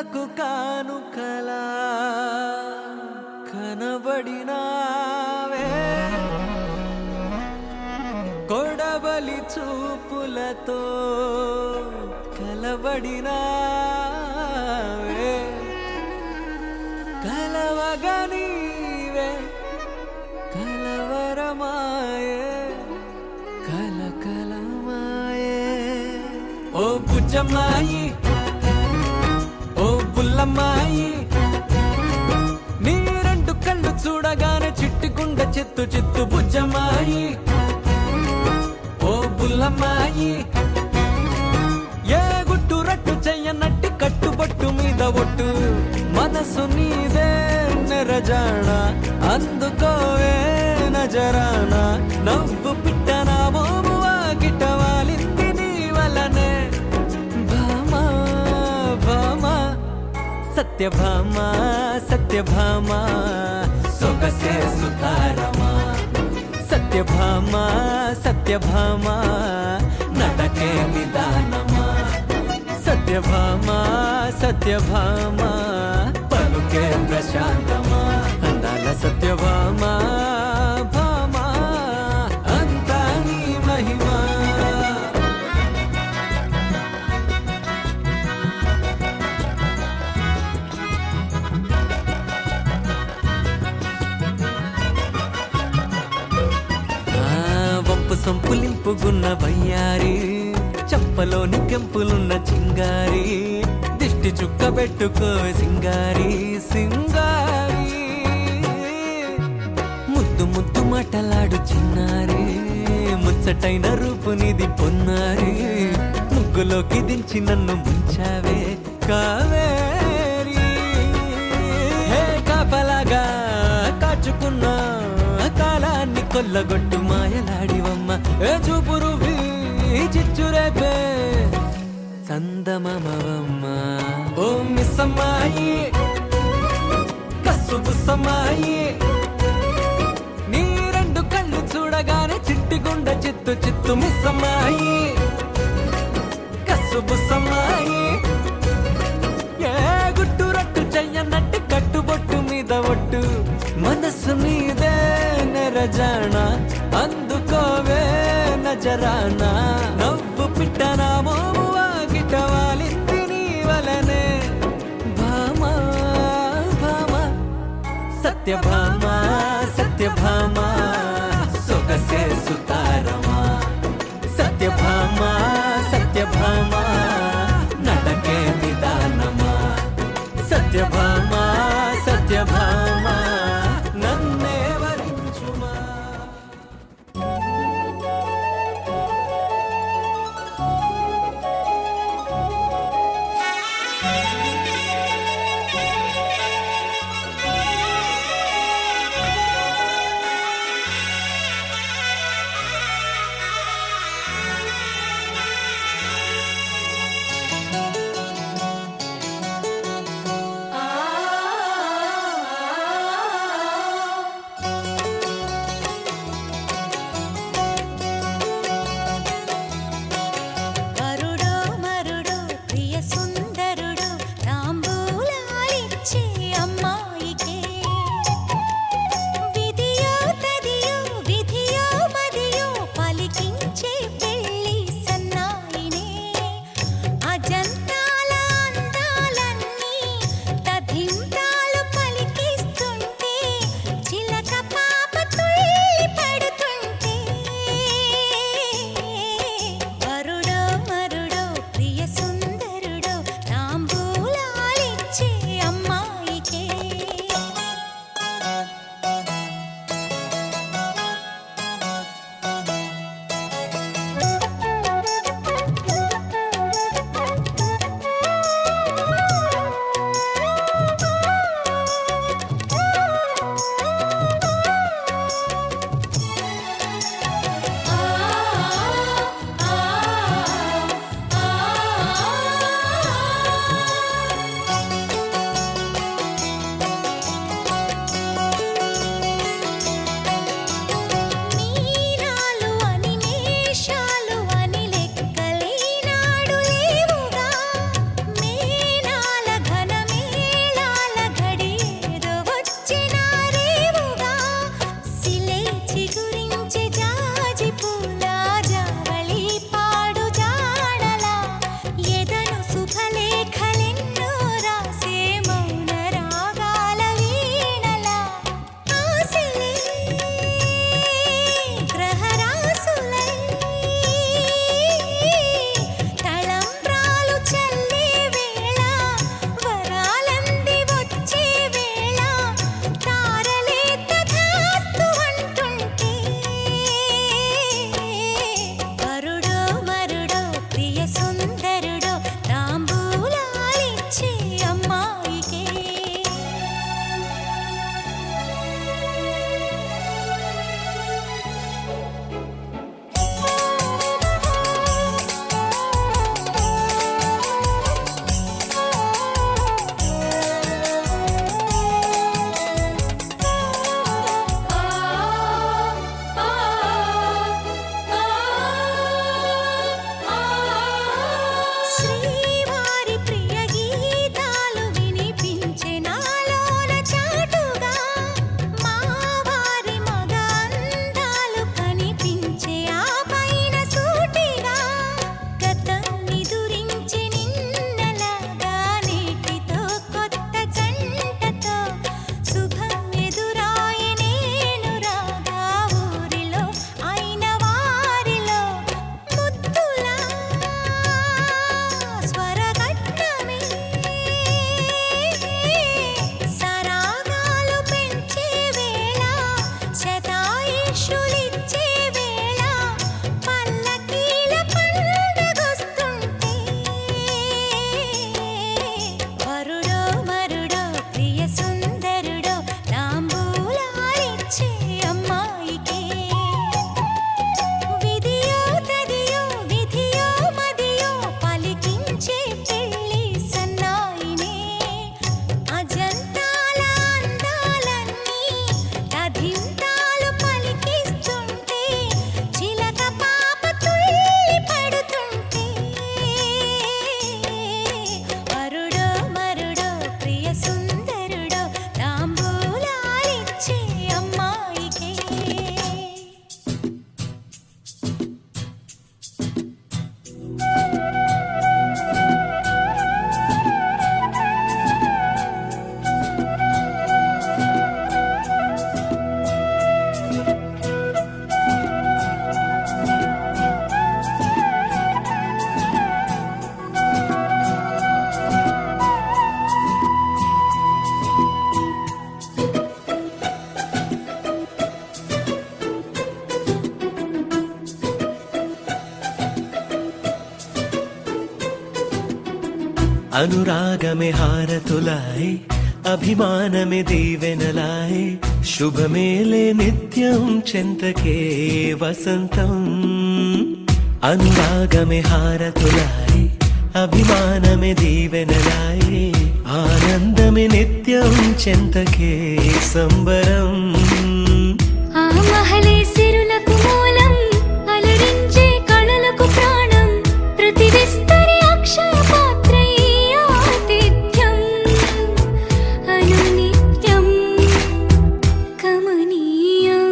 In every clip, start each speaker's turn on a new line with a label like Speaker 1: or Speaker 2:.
Speaker 1: కలకు కానుకలా కనబడినావే కొడబలి చూపులతో కలబడినావే కలవగా నీవే కలవరమాయే కలకలమాయే ఓ బుజ్జమ్మాయి ఓ బుల్లమ్మాయి నీ రెండు కళ్ళు చూడగానే చిట్టుకుండ చిత్తు చిత్తు బుజ్జమ్మాయి ఓ బుల్లమ్మాయి ఏ గుట్టు రట్టు చెయ్యనట్టి కట్టుబట్టు మీద ఒట్టు మనసు నీదే నెరజాణ అందుకోవే నజరానా నవ్వు పిట్టనా మోమువా గిటవాలింది నీ వలనే భామా భామా సత్యభామా సత్యభామా సొగసే సుతారమా సత్యభామా సత్యభామా నటకే నిదానమా సత్యభామా సత్యభామా పలుకే ప్రశాంతమా అందాల సత్యభామా భామా అంతా నీ మహిమా వంపు సంపులింపుగున్న వయ్యారి చప్పలోని కెంపులున్న చింగారి దిష్టి చుక్క పెట్టుకో సింగారి సింగారి ముద్దు ముద్దు మాటలాడు చిన్నారి ముచ్చటైన రూపునిది పొన్నారి ముగ్గులోకి దించి నన్ను ముంచావే కావేరి హే కాపలాగా కాచుకున్నా కాలాన్ని కొల్లగొట్టు మాయలాడివమ్మ ఏ చూపురు చిచ్చురేపే చందమమవమ్మ ఓ మిస్సమ్మాయి కస్సు బుస్సమ్మాయి నీ రెండు కళ్ళు చూడగానే చిట్టి గుండ చిత్తు చిత్తు మిస్సమ్మాయి కస్సు బుస్సమ్మాయి ఏ గుట్టు రట్టు చెయ్యనట్టు కట్టుబొట్టు మీద ఒట్టు మనసు నీదే నెరజాణ అందుకోవే నజరానా నవ్వు పిట్టనా మోమువా గిటవాలింది నీ వలనే భామా భామా సత్యభామా సత్యభామా సొగసే సుతారమా సత్యభామా సత్యభామా నడకే నిదానమా సత్యభామా సత్యభామా నన్నే వరించుమా
Speaker 2: అమ్మాయికే అనురాగమే హారతులాయ్ అభిమానమే దీవెనలాయ్ శుభమేలే నిత్యం చెంతకే వసంతం అనురాగమే హారతులాయ్ అభిమానమే దీవెనలాయ్ ఆనందమే నిత్యం చెంతకే సంబరం
Speaker 3: ఆ మహలే సిరులకు మూలం అలరించే కళలకు ప్రాణం ప్రతి విస్తరి అక్షయ పాత్రై ఆతిథ్యం అనునిత్యం కమనీయం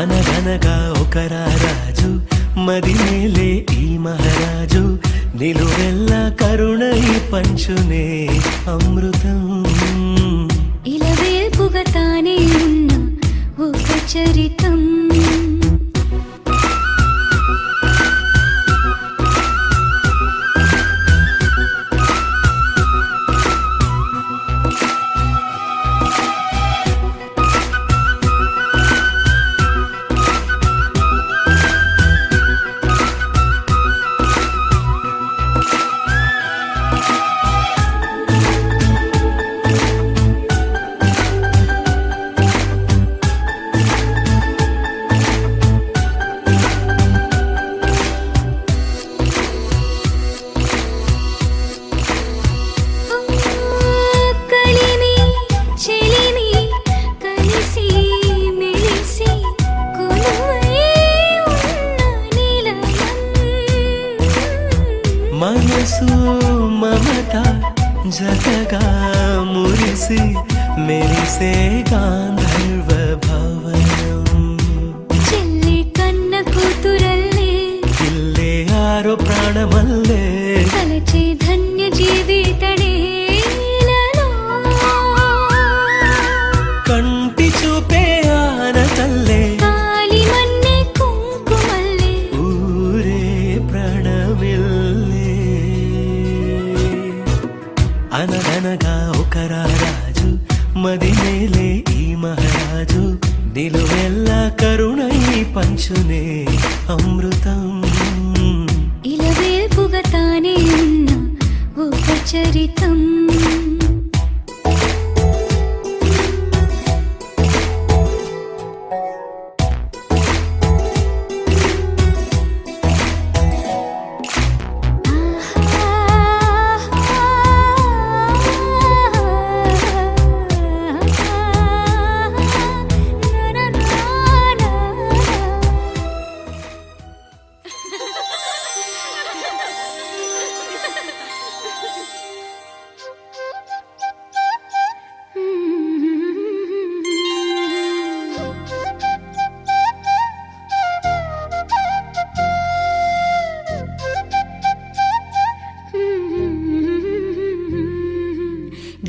Speaker 2: అనగనగా ఒక రాజు మదిమేలే ఈ మహారాజు నిలువెల్లా కరుణై పంచునే అమృతం
Speaker 3: ఇలవేల్పుగా తానే ఉన్న ఒక చరితం
Speaker 2: మనసు మమత జతగా మురిసి మెరిసే గాంధర్వ భవనం
Speaker 3: చెల్లి కన్న కూతురల్లే
Speaker 2: ఇల్లే ఆరో ప్రాణమల్లే
Speaker 3: తలచే ధన్య జీవితడే
Speaker 2: కంటి చూపే ఆనతల్లే
Speaker 3: కాలి మన్నే కుంకుమల్లే
Speaker 2: ఊరే ప్రాణమిల్లే అనగనగా ఒక రాజు మదిమేలే ఈ మహారాజు నిలువెల్లా కరుణై పంచునే అమృతం
Speaker 3: ఇలవేల్పుగా తానే ఉన్న ఒక చరితం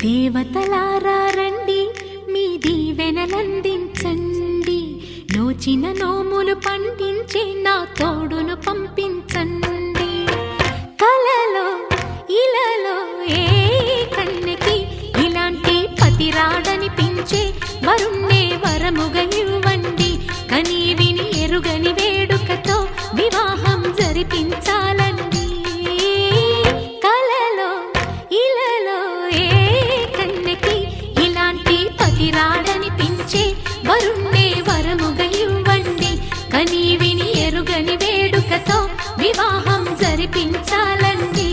Speaker 3: దేవతలారా రండి మీ దీవెనలందించండి నోచిన నోములు పండించి నా తోడును పంపించండి కలలో ఇలలో ఏ కన్నెకి ఇలాంటి పతిరాడనిపించే వరుణ్ణే వరముగా ఇవ్వండి కనీ విని ఎరుగని వేడుకతో వివాహం జరిపించాలండి కలలో ఇలలో ఏ కన్నెకి ఇలాంటి పతిరాడనిపించే వరుణ్ణే వరముగా ఇవ్వండి కనీ విని ఎరుగని వేడుకతో వివాహం జరిపించాలండి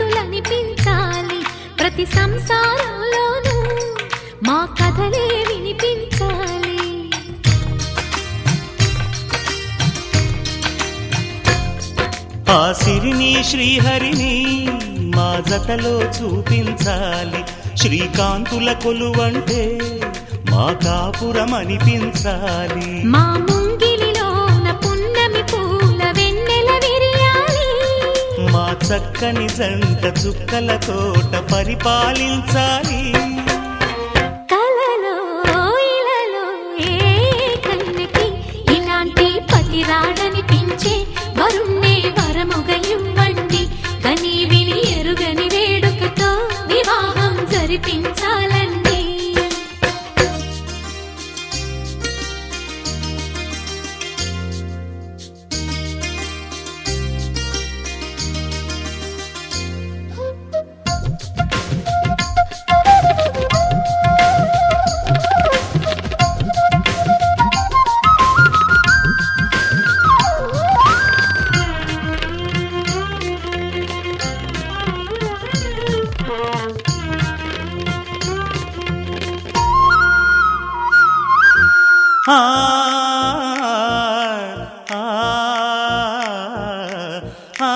Speaker 3: దంపతులనిపించాలి ప్రతి సంసారంలోనూ మా కథలే వినిపించాలి
Speaker 2: ఆ సిరిని శ్రీహరిని మా జతలో చూపించాలి, శ్రీకాంతుల కొలువంటే మా కాపురం అనిపించాలి.
Speaker 3: మా ముంగిలిలోన పున్నమి పూల వెన్నెల విరియాలి,
Speaker 2: మా చక్కని జంట చుక్కల తోట పరిపాలించాలి.
Speaker 3: కలలో ఇలలో ఏ కన్నెకి ఇలాంటి పతి రాడనిపించే వరుణ్ణే వరముగా ఇవ్వండి, కని విని ఎరుగని వేడుకతో వివాహం జరిపించాలండి.
Speaker 2: ఆ ఆ ఆ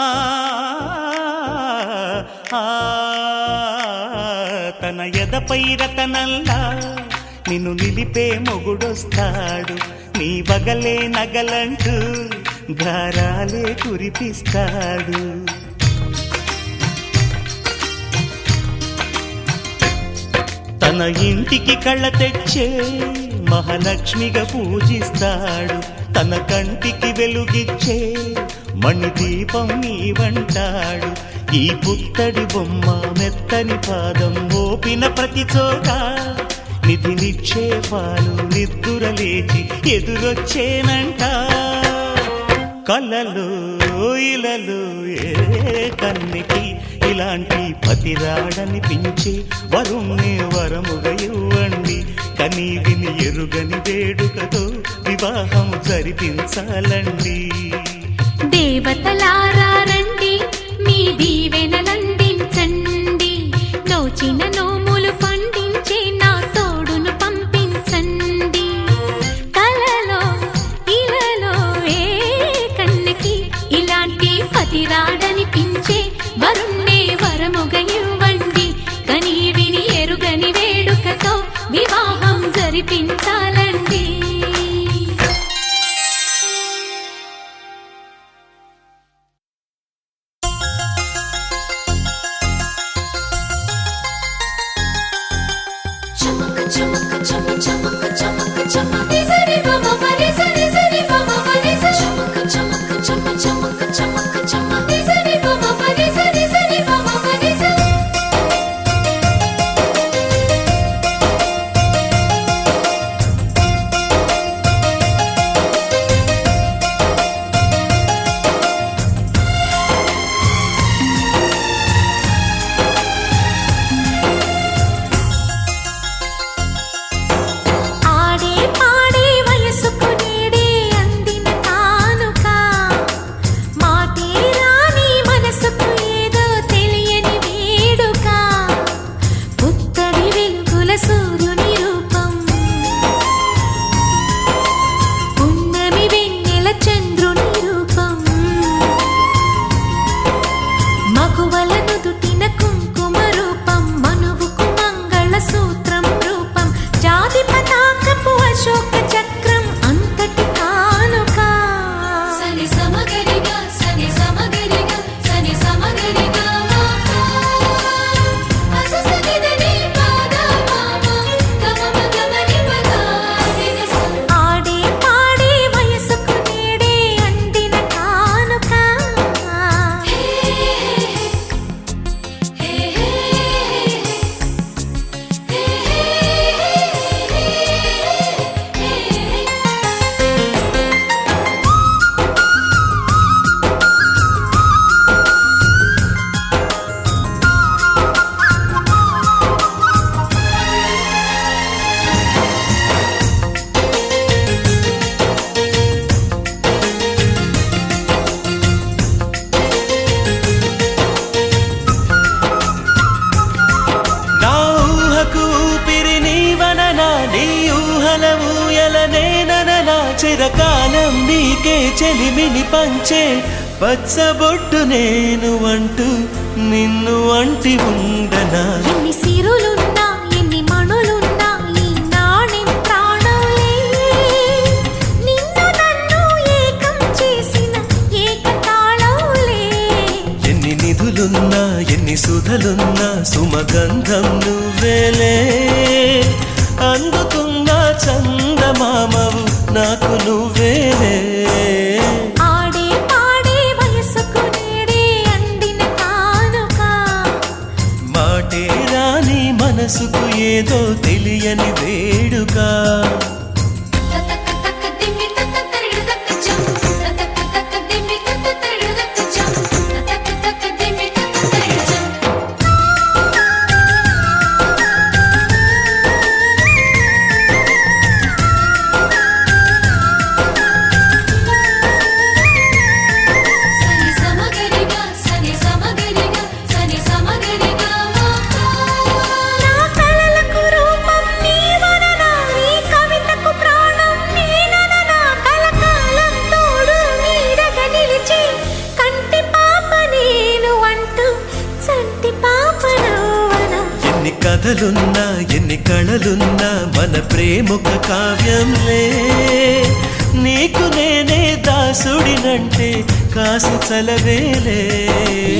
Speaker 2: తన ఎదపై రతనల్లా నిన్ను నిలిపే మొగుడొస్తాడు, నీ బగలే నగలంటూ గారాలే కురిపిస్తాడు. తన ఇంటికి కళ్ళ తెచ్చే మహాలక్ష్మిగా పూజిస్తాడు, తన కంటికి వెలుగిచ్చే మణిదీపం నీవంటాడు. ఈ పుత్తడి బొమ్మ మెత్తని పాదం మోపిన ప్రతి చోట నిధి నిక్షేపాలు నిద్దురలేచి ఎదురొచ్చేనంట. కలలో ఇలలో ఏ కన్నెకి ఇలాంటి పతి రాడనిపించే వరుణ్ణే వరముగా ఇవ్వండి, కని విని ఎరుగని వేడుకతో వివాహం జరిపించాలండి.
Speaker 3: దేవతలారా రండి, మీ దీవెనలందించండి, నోచిన నోములు పండించే నా తోడును పంపించండి. కలలో ఇలలో ఏ కన్నెకి ఇలాంటి పతి రాడనిపించే వరుణ్ణే వరముగా ఇవ్వండి, కని విని ఎరుగని వేడుకతో వివాహం జరిపించాలండి.
Speaker 2: చిరకాలం నీకే చెలిమిని పంచే పచ్చబొట్టు నేను అంటూ నిన్ను అంటి ఉండనా
Speaker 3: ఎన్ని సిరులున్నా ఎన్ని మణులున్నా ఈ నాణెం ప్రాణంలే నిన్ను నన్ను ఏకం చేసిన ఏకతాళంలే
Speaker 2: ఎన్ని నిధులున్నా ఎన్ని సుధలున్నా సుమగంధం నువ్వేలే అందుతున్న చందమామవు నాకు నువ్వేలే
Speaker 3: ఆడే పాడే వయసుకు నేడే అందిన కానుక
Speaker 2: మాటే రాని మనసుకు ఏదో తెలియని వేడుక
Speaker 3: తతక తక దిమ్మి తత తరిడు తక జం తతక తక దిమ్మి తత తరిడు తక జం తతక తక దిమ్మి తత తరిడు జం సని సమగరిగా సని సమగరిగా సని సమగరిగా నా కలలకు రూపం నీవననా నీ కవితకు ప్రాణం నేనననా కలకాలం తోడు నీడగా నిలిచి కంటి పాప నేను అంటూ చంటి పాప నవ్వనా
Speaker 2: ఎన్ని కథలున్నా ఎన్ని కళలున్నా మన ప్రేమొక కావ్యంలే నీకు నేనే దాసుడినంటే కాసు చలవేలే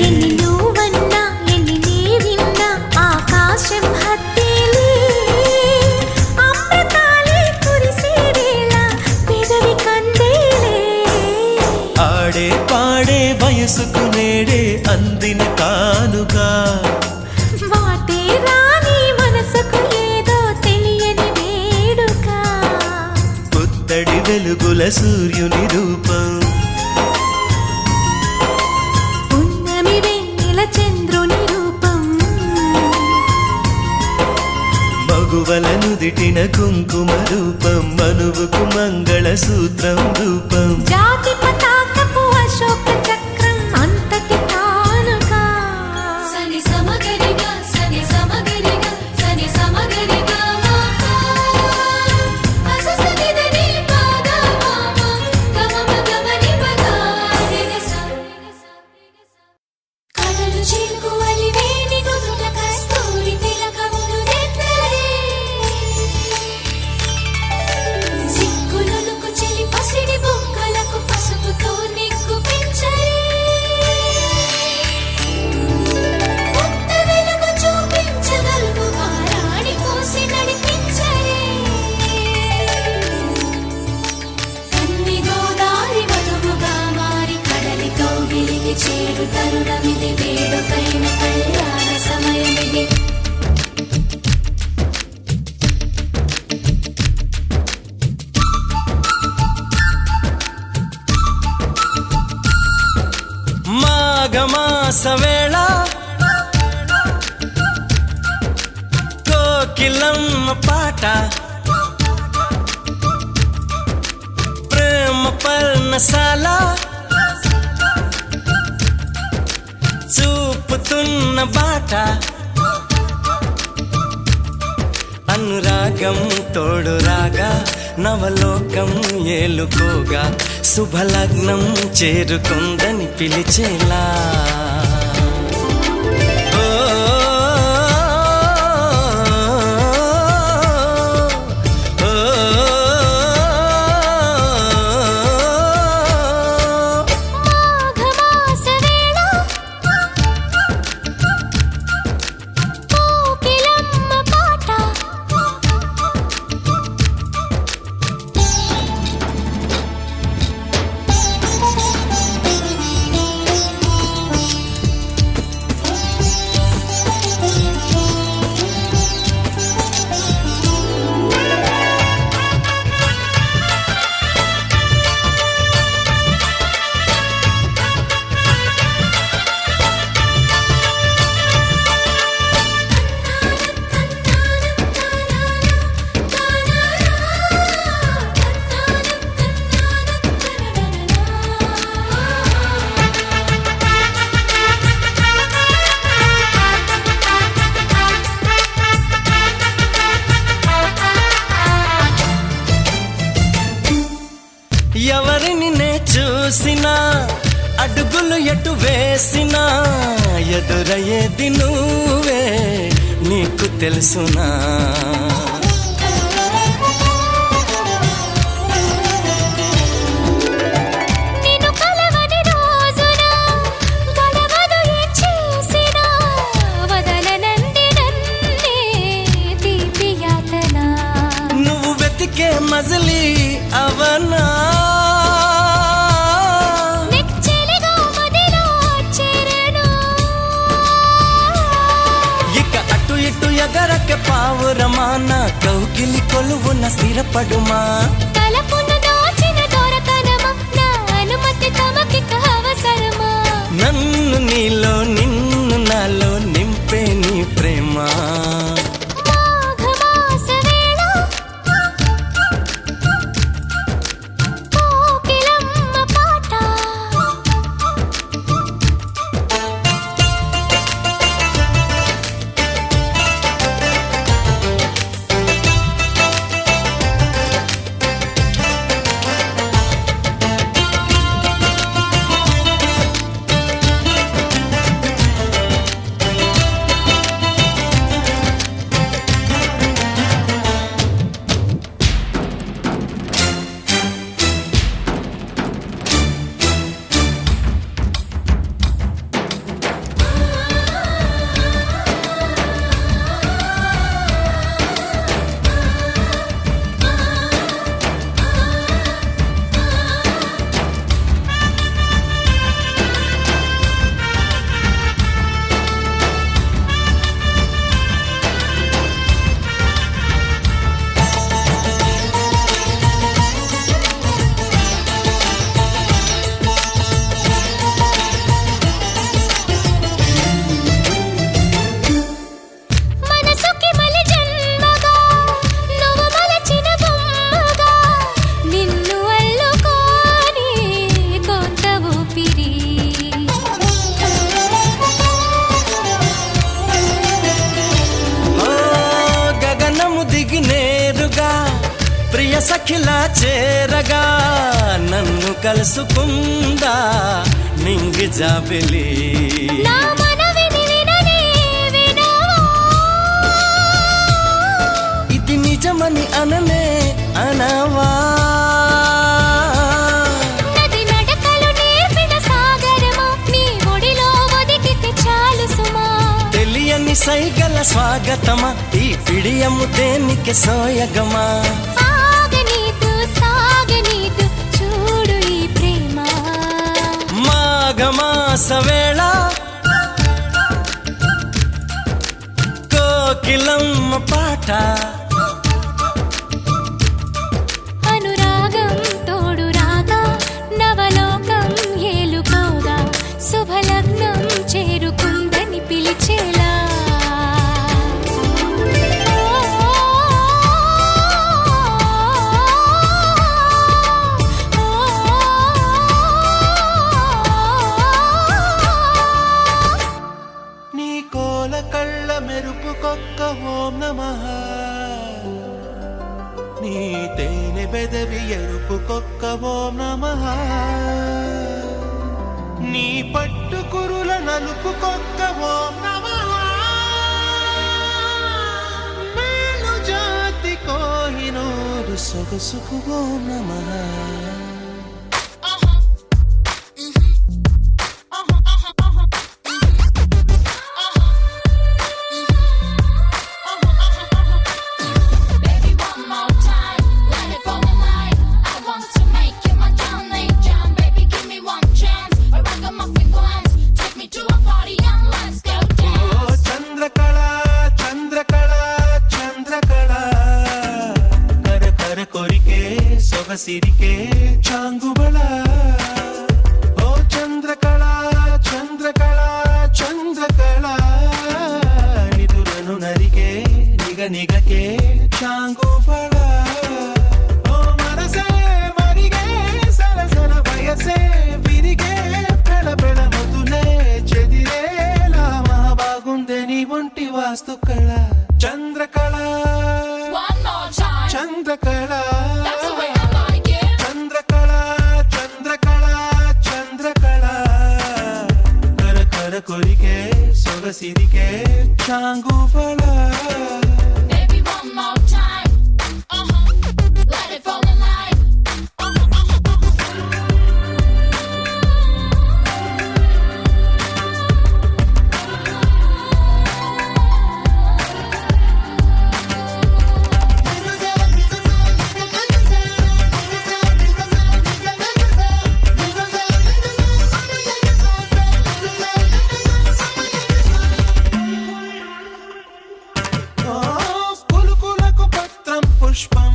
Speaker 3: ఎన్ని నువ్వన్నా ఎన్ని నీవిన్నా ఆకాశం హత్తేలే అమృతాలే కురిసే వేళ పెదవి కందేలే
Speaker 2: ఆడే పాడే వయసుకు నేడే అందిన కానుగా
Speaker 3: వాటే రాని మనసుకు ఏదో తెలియని వేడుక
Speaker 2: పుత్తడి వెలుగుల సూర్యుని రూపం
Speaker 3: పున్నమి వెన్నెల చంద్రుని రూపం
Speaker 2: మగువల నుదిటిన కుంకుమ రూపం మనువుకు మంగళ సూత్రం రూపం
Speaker 3: జాతి పతాకపు అశోక చక్రం అంతటి కానుక సని సమగరిగా సని సమగరిగా సని సమగరిగా అససనిదని పాద మామ గమమ గమని పదారిగస కలలు చీకు అలివేని నుదుట కస్తూరి తిలకములు నెత్తలే సిగ్గులకు చెలి పసిడి బొక్కలకు పసుపుతో నిగ్గు పెంచలే కొత్త వెలుగు చూపించగలుగు వారాడి పోసి నడిపించలే కన్ని గోదారి వధువుగా మారి కడలి కౌగిలికి చేరు తరుణమిది వేడుకైన కళ్యాణ సమయమిది
Speaker 1: మాఘమాస వేళ కోకిలమ్మ పాట ప్రేమ పర్ణశాల చూపుతున్న బాట అనురాగం తోడు రాగా నవలోకం ఏలుకోగా శుభలగ్నం చేరుకుందని పిలిచేలా ఓ, ఓ,
Speaker 3: మాఘమాస వేళ కోకిలమ్మ పాట
Speaker 1: చేసినా ఎదురయ్యేది నువ్వే నీకు తెలుసునా
Speaker 3: నిన్ను కలవని రోజున గడవదు ఏ చేసినా వదలనంది నన్నే తీపి యాతన
Speaker 1: నువ్వు వెతికే మజిలీ అవనా
Speaker 3: నెచ్చెలిగా మదిలో చేరను
Speaker 1: ఇక అటు ఇటు ఎగరక పావురమా నా కౌగిలి కొలువున స్థిరపడుమా
Speaker 3: తలపున దాచిన దొరకనమా నా అనుమతి తమకిక అవసరమా
Speaker 1: నన్ను నీలో నిన్ను నాలో నింపే నీ ప్రేమ
Speaker 3: మాఘమాస వేళ కోకిలమ్మ పాట మనసుకి మలి జన్మగా నువ్వు మలచిన బొమ్మగా నిన్ను అల్లుకోని కొంత ఊపిరి
Speaker 1: ఓ గగనము దిగి నేరుగా ప్రియ సఖిలా చేరగా నన్ను కలుసుకుందా నింగి జాబిలి
Speaker 3: నా మనవిని విననే వినవా
Speaker 1: ఇది నిజమని అననే అనవా
Speaker 3: నది నడకలు నేర్పిన సాగరమా నీ ఒడిలో ఒదిగితే చాలు సుమా
Speaker 1: తెలియని సైగల స్వాగతమా ఈ పిడియము దేనికి సోయగమా
Speaker 3: ఆగనీదు సాగనీదు చూడు ఈ ప్రేమ
Speaker 1: మాఘమాస వేళ కోకిలమ్మ పాట
Speaker 3: అనురాగం తోడు రాగా నవలోకం ఏలుకోగా శుభలగ్నం చేరుకుందని పిలిచేలా
Speaker 2: నీ కోల కళ్ళ మెరుపు కొక్క ఓం నమః నీ తేనె బెదవి ఎరుపు కొక్క ఓం నమః నీ పట్టు కురుల నలుపు కొక్క ఓం నమః మేలు జాతి కోహినూరు సొగసుకు ఓం నమః
Speaker 4: Baby, one more time, let it for my mind. I want to make you my darling jam. Baby, give me one chance. A ragamuffin glance, take me to a party and let's go
Speaker 2: oh
Speaker 4: dance.
Speaker 2: Chandrakala Chandrakala Chandrakala కర కర కొరికే సొగసిరికే చాంగుబళ ఓ చంద్రకళ చంద్రకళ చంద్రకళ నిదురను నరికే నిగ నిగకే చాంగుబళ ఓ మనసే మరిగే సరసన వయసే విరిగే పెళ పెళ మొదలే చెదిరేలా బాగుందే నీ ఒంటి వాస్తు కళ Chandrakala
Speaker 4: One more time,
Speaker 2: Chandrakala
Speaker 4: that's the way I like it.
Speaker 2: Chandrakala Chandrakala Chandrakala కర కొరికే సొగసిరికే చాంగుబళ
Speaker 4: Baby, one more time. Let it fall in line.
Speaker 2: పులుకులకు పత్రం పుష్పం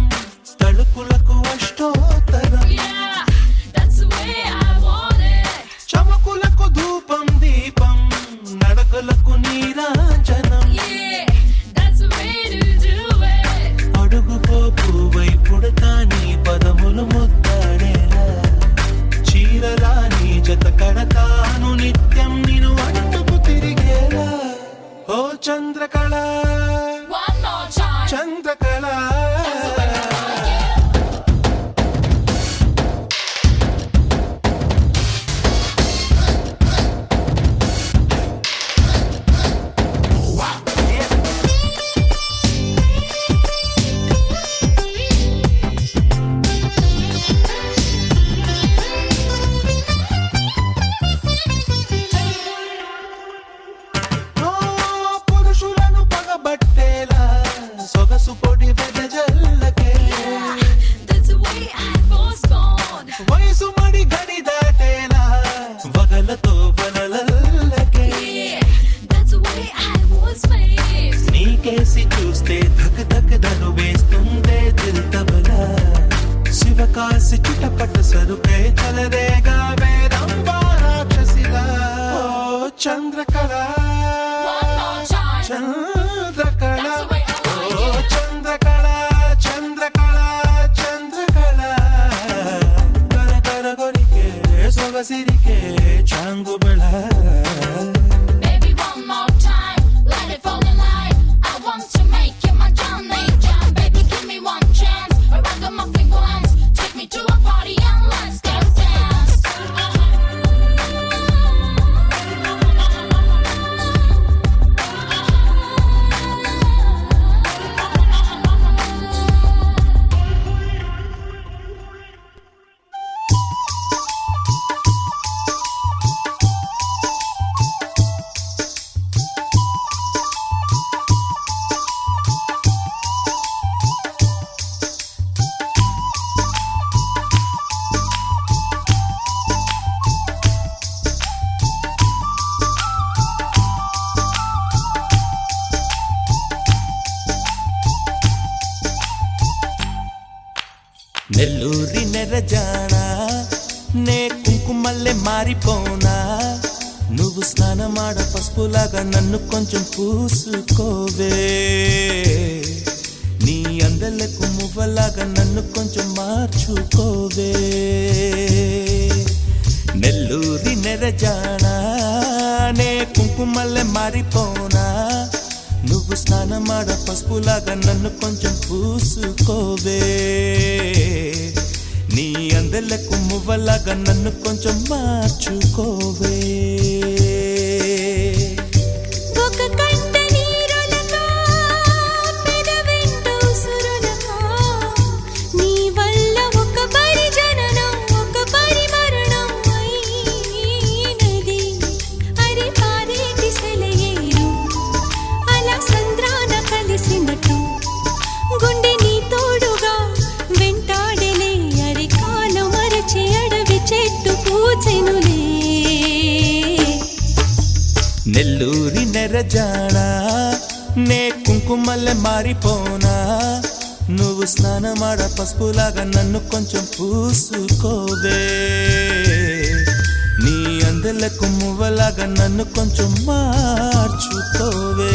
Speaker 2: తళుకులకు అష్టోత్తరం
Speaker 4: Yeah, that's the way I want it.
Speaker 2: చమకులకు ధూపం దీపం నడకలకు నీరాజనం
Speaker 4: Yeah, that's the way to do it.
Speaker 2: అడుగుకో పువ్వై పుడతా నీ పదములు ముద్దాడేలా చీరలా నీ జత కడతాను నిత్యం నిన్ను అంటుకు తిరిగేలా ఓ Chandrakala
Speaker 4: One more time.
Speaker 2: Chandrakala ఓ పురుషులను పగబట్టేలా సొగసు పొడి వెదజల్లకే
Speaker 4: That's the way I was born.
Speaker 2: వయసు మడి గడి దాటేలా వగలతో వలలల్లకే
Speaker 4: Yeah, that's the way I was made.
Speaker 2: నీకేసి చూస్తే ధక్ ధక్ ధను వేస్తుందే దిల్ తబలా శివకాసి చిటపట సరుపే చలరేగా వేదంబా రాక్షసిలా ఓ Chandrakala
Speaker 4: One more time.
Speaker 2: Chandrakala
Speaker 4: That's the way I like
Speaker 2: oh
Speaker 4: it.
Speaker 2: Chandrakala Chandrakala Chandrakala కర కర కొరికే సొగసిరికే చాంగుబళ
Speaker 4: Baby, one more time. Let it fall in line. I want to make you my Johnny John. Baby, give me one chance. A ragamuffin glance. Take me to a party and let's go dance.
Speaker 1: నెల్లూరి నెరజానా నే కుంకుమల్లె మారిపోనా నువ్వు స్నానమాడ పసుపులాగా నన్ను కొంచెం పూసుకోవే నీ అందలకు మువ్వలాగా నన్ను కొంచెం మార్చుకోవే నెల్లూరి నెరజానా నే కుంకుమల్లె మారిపోనా నువ్వు స్నానమాడ పసుపులాగా నన్ను కొంచెం పూసుకోవే నీ అందలకు మువ్వలాగా నన్ను కొంచెం మార్చుకోవే
Speaker 3: ఒక కంట నీరులక పెదవెంట ఉసురులక నీ వల్ల ఒక పరిజననం ఒక పరిమరణం అయినది అరే పారేటి సెలయేరు అలా సంద్రాన కలిసినట్టు గుండె నీ తోడుగా వెంటాడలే అరే కాలు మరచి అడవి చెట్టు పూచెనులే
Speaker 1: నెల్లూరి నెరజానా నే కుంకుమల్లె మారిపోనా నువ్వు స్నానమాడ పసుపులాగా నన్ను కొంచెం పూసుకోవే నీ అందలకు మువ్వలాగా నన్ను కొంచెం మార్చుకోవే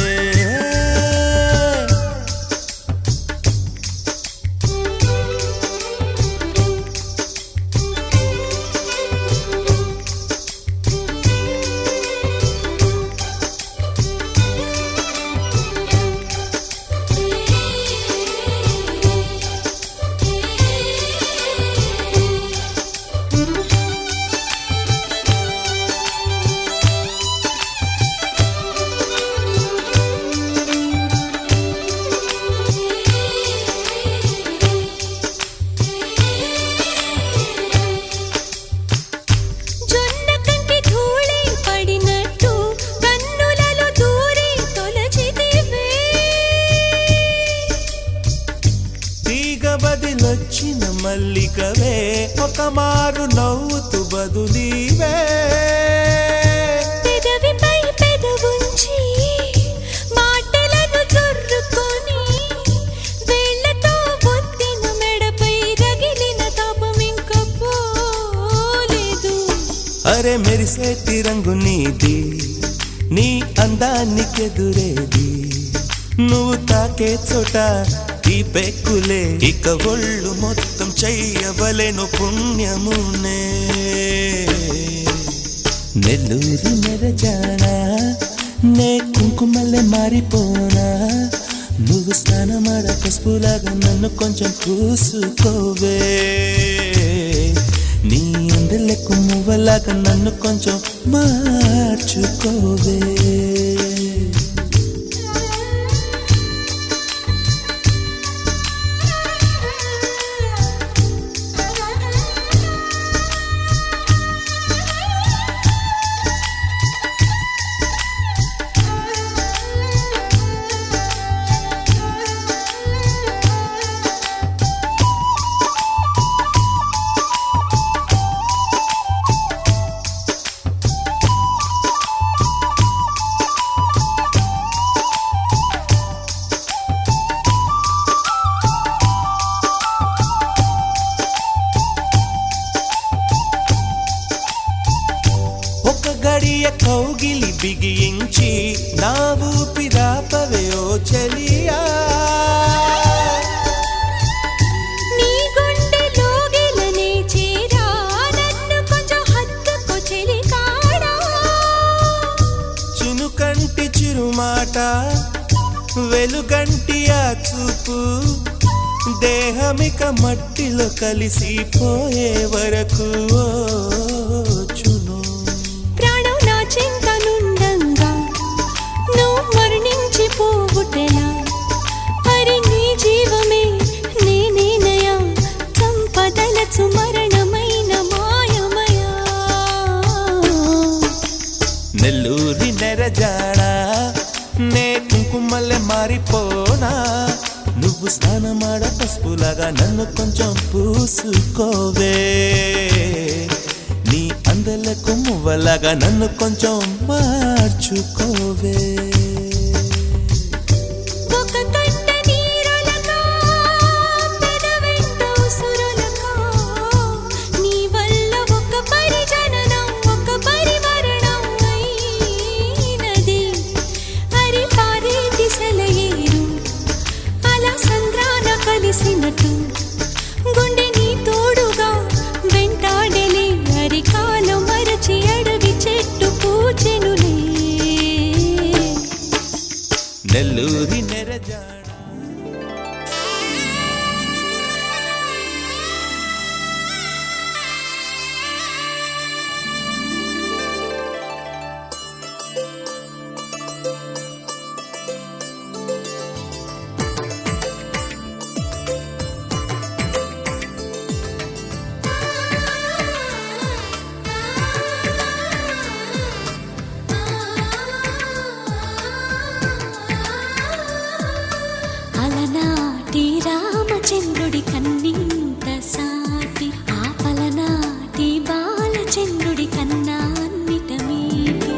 Speaker 1: గొంతులీవే
Speaker 3: పెదవిపై పెదవుంచి మాటలను జొర్రుకొని వేళ్ళతో ఒత్తిన మెడపై రగిలిన తాపం ఇంక పోలేదు.
Speaker 1: అరే మెరిసేటి రంగు నీది, నీ అందానికెదురేది, నువ్వు తాకే చోట ఈ పెక్కులే, ఇక ఒళ్ళు మొత్తం చెయ్యవలెను పుణ్యమునే. నెల్లూరు నెరజానా నే కుంకుమల్లె మారిపోనా, నువ్వు స్నానమాడ పసుపులాగా నన్ను కొంచెం పూసుకోవే, నీ అందెలకు మువ్వలాగా నన్ను కొంచెం మార్చుకోవే. కౌగిలి బిగించి నా ఊపిరాపవే ఓ చెలియా,
Speaker 3: నీ గుండెలోగిలనే చేరా నన్ను కొంచెం హత్తుకో చెలికాడా.
Speaker 1: చినుకంటి చిరుమాట వెలుగంటి ఆ చూపు, దేహమిక మట్టిలో కలిసిపోయే వరకు చును
Speaker 3: చింతనుండంగా నువ్వు మరణించిపోవుటెలా, హరి నీ జీవమే నేనేనయా, సంపదలచు మరణమైన మాయమయా.
Speaker 1: నెల్లూరి నెరజాడా నే కుంకుమల్లె మారిపోనా, నువ్వు స్నానమాడ పసుపులాగా నన్ను కొంచెం పూసుకోవే, నీ అందలకు మువ్వలాగా నన్ను కొంచెం మార్చుకోవే.
Speaker 3: ఒక కంట నీరులకా పెదవెంట ఉసురులకా, నీ వల్ల ఒక పరిజననం ఒక పరిమరణం అయినది. హరి పారేటి సెలయేరు అలా సంద్రాన కలిసినట్టు, గుండె నీ తోడుగా వెంటాడెలే, అరికాలు మరచి అడవి చెట్టు పూచెనులే.
Speaker 1: నెల్లూరి నెరజాడా
Speaker 3: అలనాటి రామచంద్రుడి కన్నింత సాటి, ఆపలనాటి బాలచంద్రుడి కన్నా అన్నిట మీటి.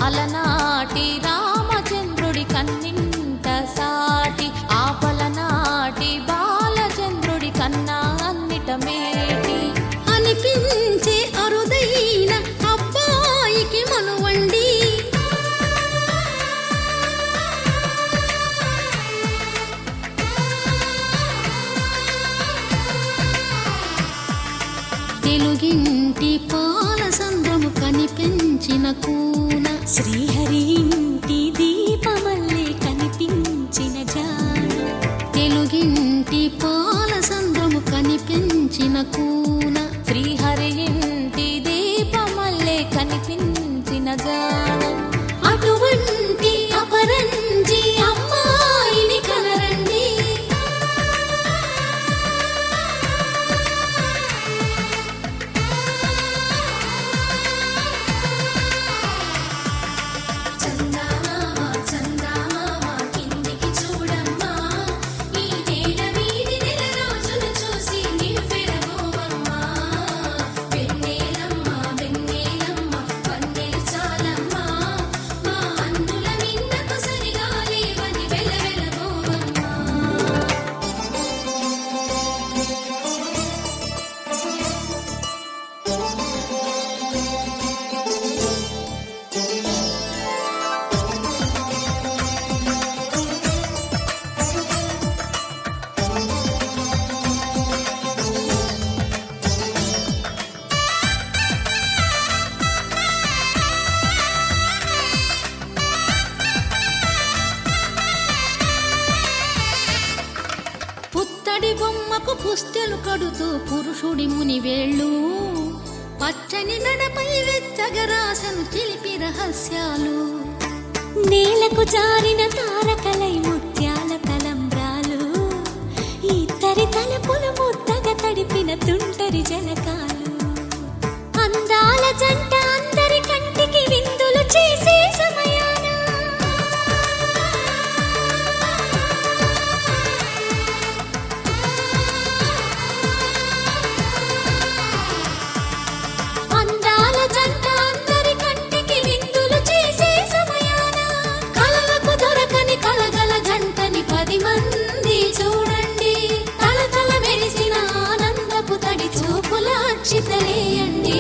Speaker 4: అలనాటి రామచంద్రుడి కన్నింత సాటి, ఆపలనాటి బాలచంద్రుడి కన్నా అన్నిట మేటి.
Speaker 3: అనిపించే అరుదైన అబ్బాయికి మనువండి, తెలుగింటి పాల సంద్రము కనిపించిన కూన, శ్రీహరి ఇంటి దీపమల్లే కనిపించిన జాన. తెలుగింటి పాల సంద్రము కనిపించిన కూన,
Speaker 4: శ్రీహరి ఇంటి దీపమల్లే కనిపించిన జాన.
Speaker 3: అటువంటి అపరంజి అమ్మాయిని కనరండి.
Speaker 4: వెన్నెలమ్మ
Speaker 5: పసుపు పుస్తెలు కడుతూ పురుషుడి ముని వేళ్ళు పచ్చని నడపై వెచ్చగరాసను చిలిపి రహస్యాలు
Speaker 6: నేలకు జారిన తారకలై ముత్యాల తలంబ్రాలు ఇద్దరి తలపులు ముద్దగా తడిపిన తుంటరి జలకాలు అందాల జంట అందరి కంటికి విందులు చేసే సమయాన అందాల జంట అందరి కంటికి విందులు చేసే సమయాన కలలకు దొరకని కలగల జంటని 10 మంది చూడండి తలతల మెరిసిన ఆనందపు తడి చూపుల అక్షితలేయండి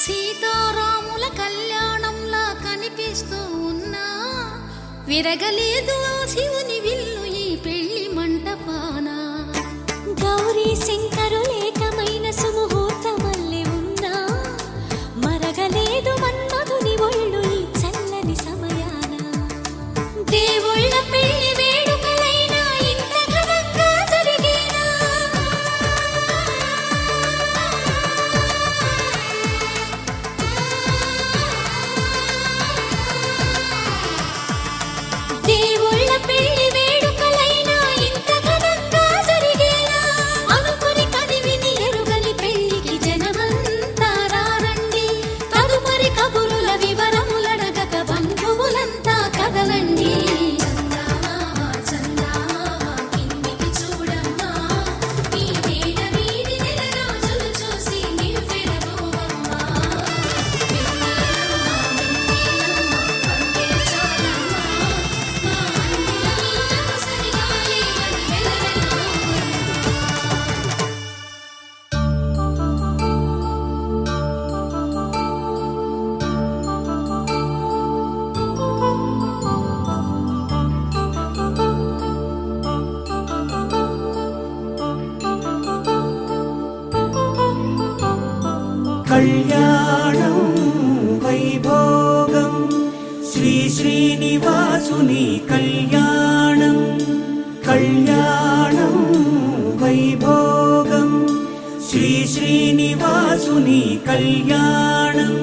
Speaker 5: సీతారాముల కళ్యాణంలా కనిపిస్తూ ఉన్నా విరగలేదు ఆ శివుని విల్లు ఈ పెళ్లి మంటపాన
Speaker 6: గౌరీ శంకరులేకమైన సుముహూర్తమల్లె ఉన్నా మరగలేదు మన్మధుని ఒళ్ళు ఈ చల్లని సమయాన దేవుళ్ళ పెళ్లి వేడుకలైనా ఇంత ఘనంగా జరిగేనా దేవుళ్ళ పెళ్లి వేడుకలైనా ఇంత ఘనంగా జరిగేనా అనుకుని కదివిని ఎరుగని పెళ్లికి జనమంతా రారండి తదుపరి కబురుల వివరములడగక బంధువులంతా కదలండి
Speaker 1: కళ్యాణం వైభోగం శ్రీ శ్రీనివాసుని కళ్యాణం కళ్యాణం వైభోగం శ్రీ శ్రీనివాసుని కళ్యాణం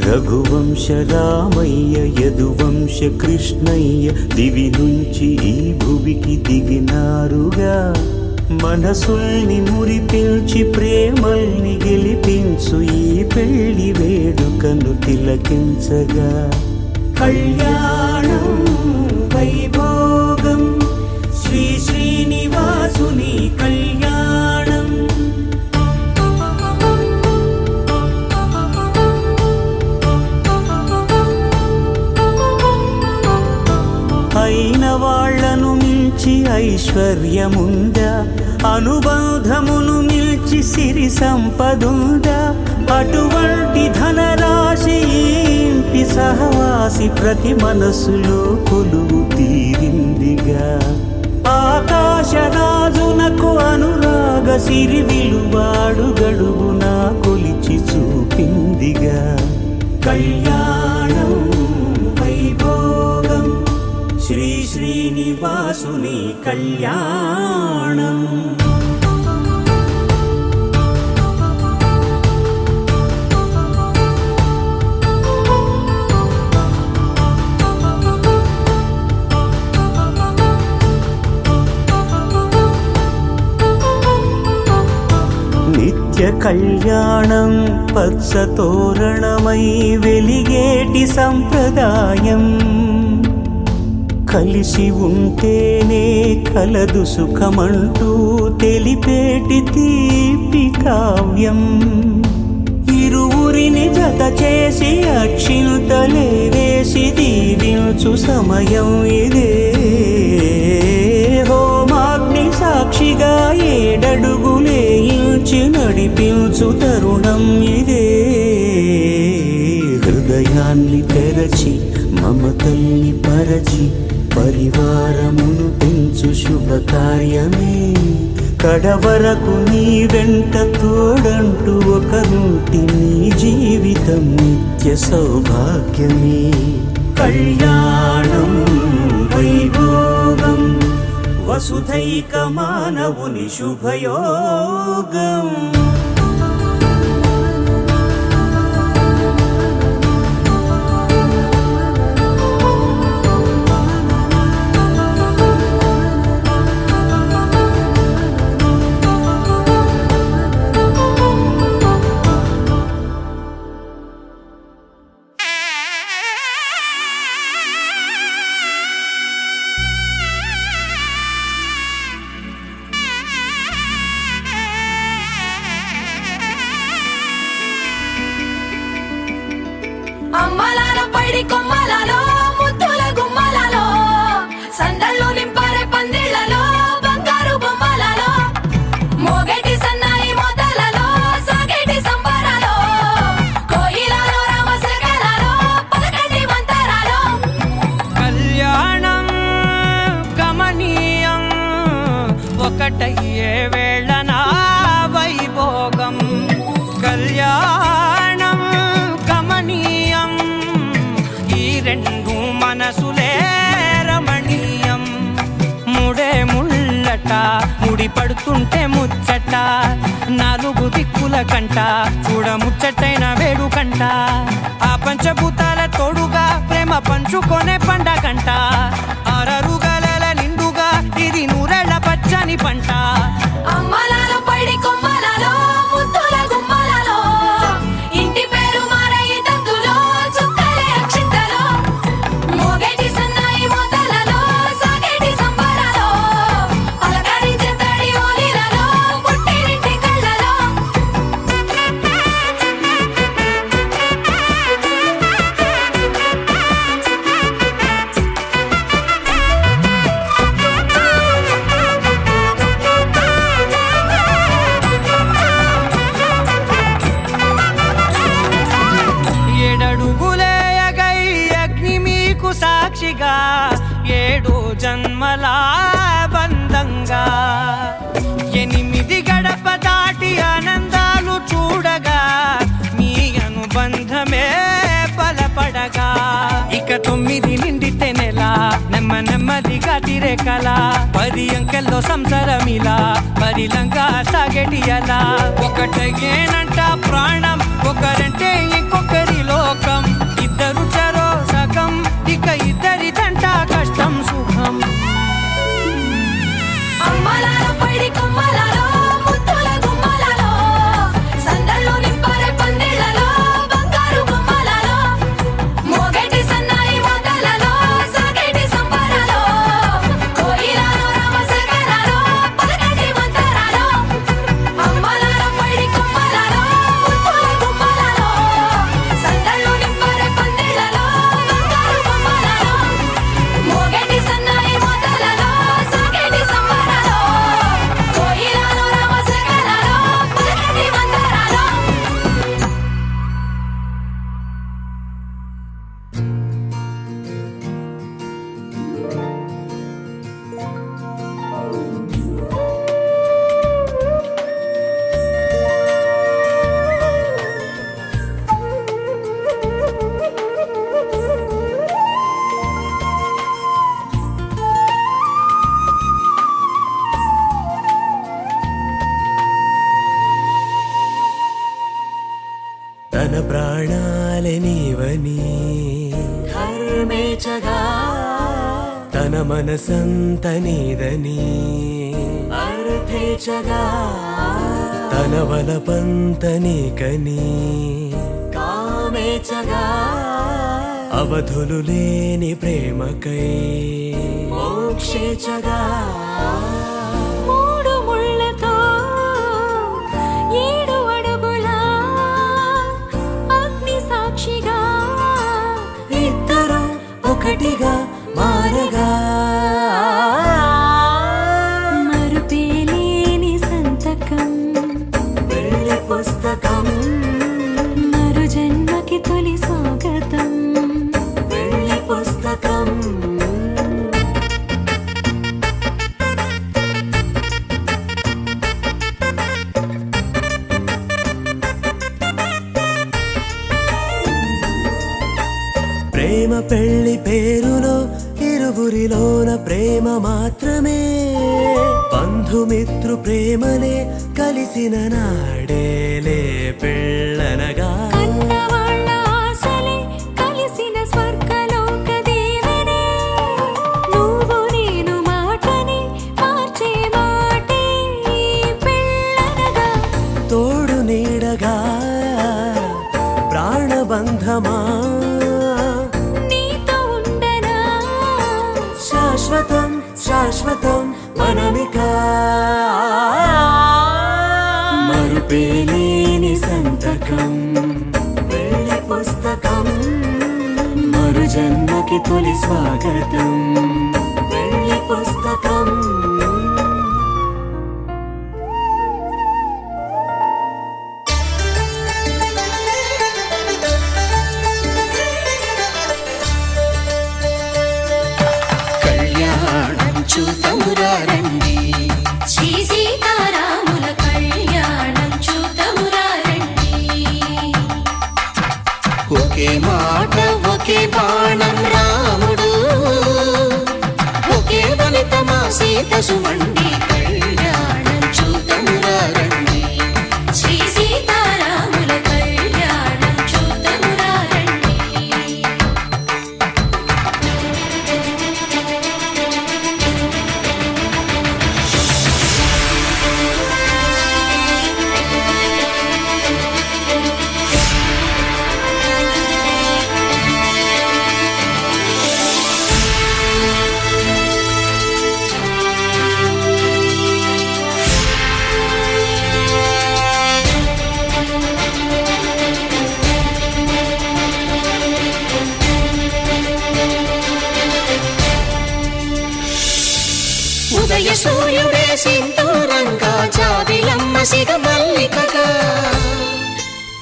Speaker 1: రఘువంశ రామయ్య యదువంశ కృష్ణయ్య దివి నుంచి ఈ భువికి దిగినారుగా మనసుల్ని మురిపించి ప్రేమల్ని గెలిపించు ఈ పెళ్లి వేడుకను తిలకించగా కళ్యాణం వైభోగం శ్రీ శ్రీనివాసుని కళ్యాణం అయిన వాళ్లను మించి ఐశ్వర్యముందా అనుబంధమును మిల్చి సిరి సంపదుందా అటువంటి ధనరాశి ఇంటి సహవాసి ప్రతి మనసులో కొలువు తీరిందిగా ఆకాశరాజునకు అనురాగ సిరి విలువాడు గడువునా కొలిచి చూపిందిగా కళ్యాణం వైభోగం శ్రీ శ్రీనివాసుని కళ్యాణం నిత్య కళ్యాణం పచ్చ తోరణమై వెలిగేటి సంప్రదాయం
Speaker 7: కలిసి ఉంటేనే కలదు సుఖమంటూ తెలిపేటి తీపి కావ్యం ఇరువురిని జత చేసి అక్షింతలే వేసి దీవించు సమయం ఇదే హోమాగ్ని సాక్షిగా ఏడడుగులే ఇంచి నడిపించు తరుణం ఇదే హృదయాన్ని తెరచి మమతల్ని పరచి పరివారమును పెంచు శుభకార్యమే కడవరకు నీ వెంట తోడంటూ ఒకరుంటి నీ జీవితం నిత్య సౌభాగ్యమే కళ్యాణం వైభోగం వసుధైక మానవుని శుభయోగం
Speaker 3: అమ్మలాల పైడి కొమ్మలలో ముద్దుల గుమ్మలలో సందళ్ళు నింపారే పందిళ్లలో బంగారు బొమ్మలలో మోగేటి సన్నాయి మోతలలో సాగేటి సంబరాలో కోయిలలో రామశకలలో పలకటి మంతరాలో
Speaker 8: కళ్యాణం గమనీయం ఒకటయ్యే వేళ నా వైభోగం కళ్యాణం గమనీయం ఈ రెండు మనసులే రమణీయం ముడే ముళ్ళట ముడి పడుతుంటే ముచ్చట నాలుగు దిక్కుల కంట చూడ ముచ్చటైన వేడుకంట ఆ పంచభూతాల తోడుగా ప్రేమ పంచుకొనే పండగంట ఆరరుగల నిండుగా ఇది నూరెళ్ళ పచ్చని పంట
Speaker 3: అమ్మలాల పైడి కొమ్మలలో ముద్దుల గుమ్మలలో ఇంటి పేరు మారయి తందులో చుక్కలే అక్షింతలో మోగేటి సన్నాయి మోతలలో సాగేటి సంబరాలో పలకరించే తడి ఓలిలలో పుట్టినింటి కళ్ళలో
Speaker 8: ఏడడుగులే ఎగై అగ్ని మీకు సాక్షిగా ఏడు జన్మల బంధంగా ఎనిమిది గడప దాటి ఆనందాలు చూడగా మీ అనుబంధమే బలపడగా ఇక 9 నిండితే నెల నెమ్మదిగా తిరేకల 10 అంకెల్లో సంసారమిలా పరిలంగా సాగేటి అలా ఒకటేనంట ప్రాణం ఒకరంటే ఇంకొకరి లోకం ఇద్దరు చరో సగం ఇక ఇద్దరిదంట కష్టం సుఖం
Speaker 3: అమ్మలాల పైడి కొమ్మలలో ముద్దుల గుమ్మలలో సందళ్ళు నింపారే పందిళ్లలో బంగారు బొమ్మలలో మోగేటి సన్నాయి మోతలలో సాగేటి సంబరాలో కోయిలలో రామశకలలో పలకటి మంతరాలో అమ్మలాల పైడి కొమ్మలలో ముద్దుల గుమ్మలలో సందళ్ళు నింపారే పందిళ్లలో బంగారు బొమ్మలలో మోగేటి సన్నాయి మోతలలో సాగేటి సంబరాలో కోయిలలో రామశకలలో పలకటి మంతరాలో
Speaker 1: తన ప్రాణాలే నీవని
Speaker 7: ధర్మేచగా
Speaker 1: తన మనసంత నీదని
Speaker 7: అర్థేచగా
Speaker 1: తన వలపంత నీకని
Speaker 7: కామేచగా
Speaker 1: అవధులు లేని ప్రేమకై మోక్షేచగా
Speaker 6: మూడు ముళ్ళతో 7 అడుగుల అగ్ని సాక్షిగా
Speaker 1: ఇద్దరు ఒకటిగా మారగా
Speaker 6: మరుపేలేని సంతకం
Speaker 1: పెళ్లి పుస్తకం
Speaker 6: మరు జన్మకి తొలి స్వాగతం
Speaker 1: పెళ్లి పుస్తకం ప్రేమ పెళ్లి పేరులో ఇరువురిలోన ప్రేమ మాత్రమే బంధుమిత్రు ప్రేమనే కలిసిన నాడేలే పెళ్ళనగా
Speaker 6: కన్నవాళ్ళ ఆశలే కలిసిన స్వర్గలోక దీవెనే నువ్వు నేను మాటని మార్చే మాటే పెళ్ళనగా
Speaker 1: తోడు నీడగా ప్రాణబంధమా
Speaker 6: నీతో ఉండనా
Speaker 1: శాశ్వతం శాశ్వతం మనమిక మరుపేలేని సంతకం పెళ్లి పుస్తకం మరు జన్మకి తొలి స్వాగతం పెళ్లి పుస్తకం
Speaker 7: కళ్యాణం చూతమురా రండి
Speaker 6: శ్రీ సీతారాముల కళ్యాణం చూతమురా రండి
Speaker 7: ఒకే మాట ఒకే బాణం రాముడు ఒకే వనిత మా సీత సుమండి కళ్యాణం చూతమురా రండి
Speaker 6: శ్రీ సీతారాముల కళ్యాణం చూతమురా రండి
Speaker 7: ఉదయ సూర్యుడే సింధూరంగా జాబిలమ్మ సిగ మల్లికగా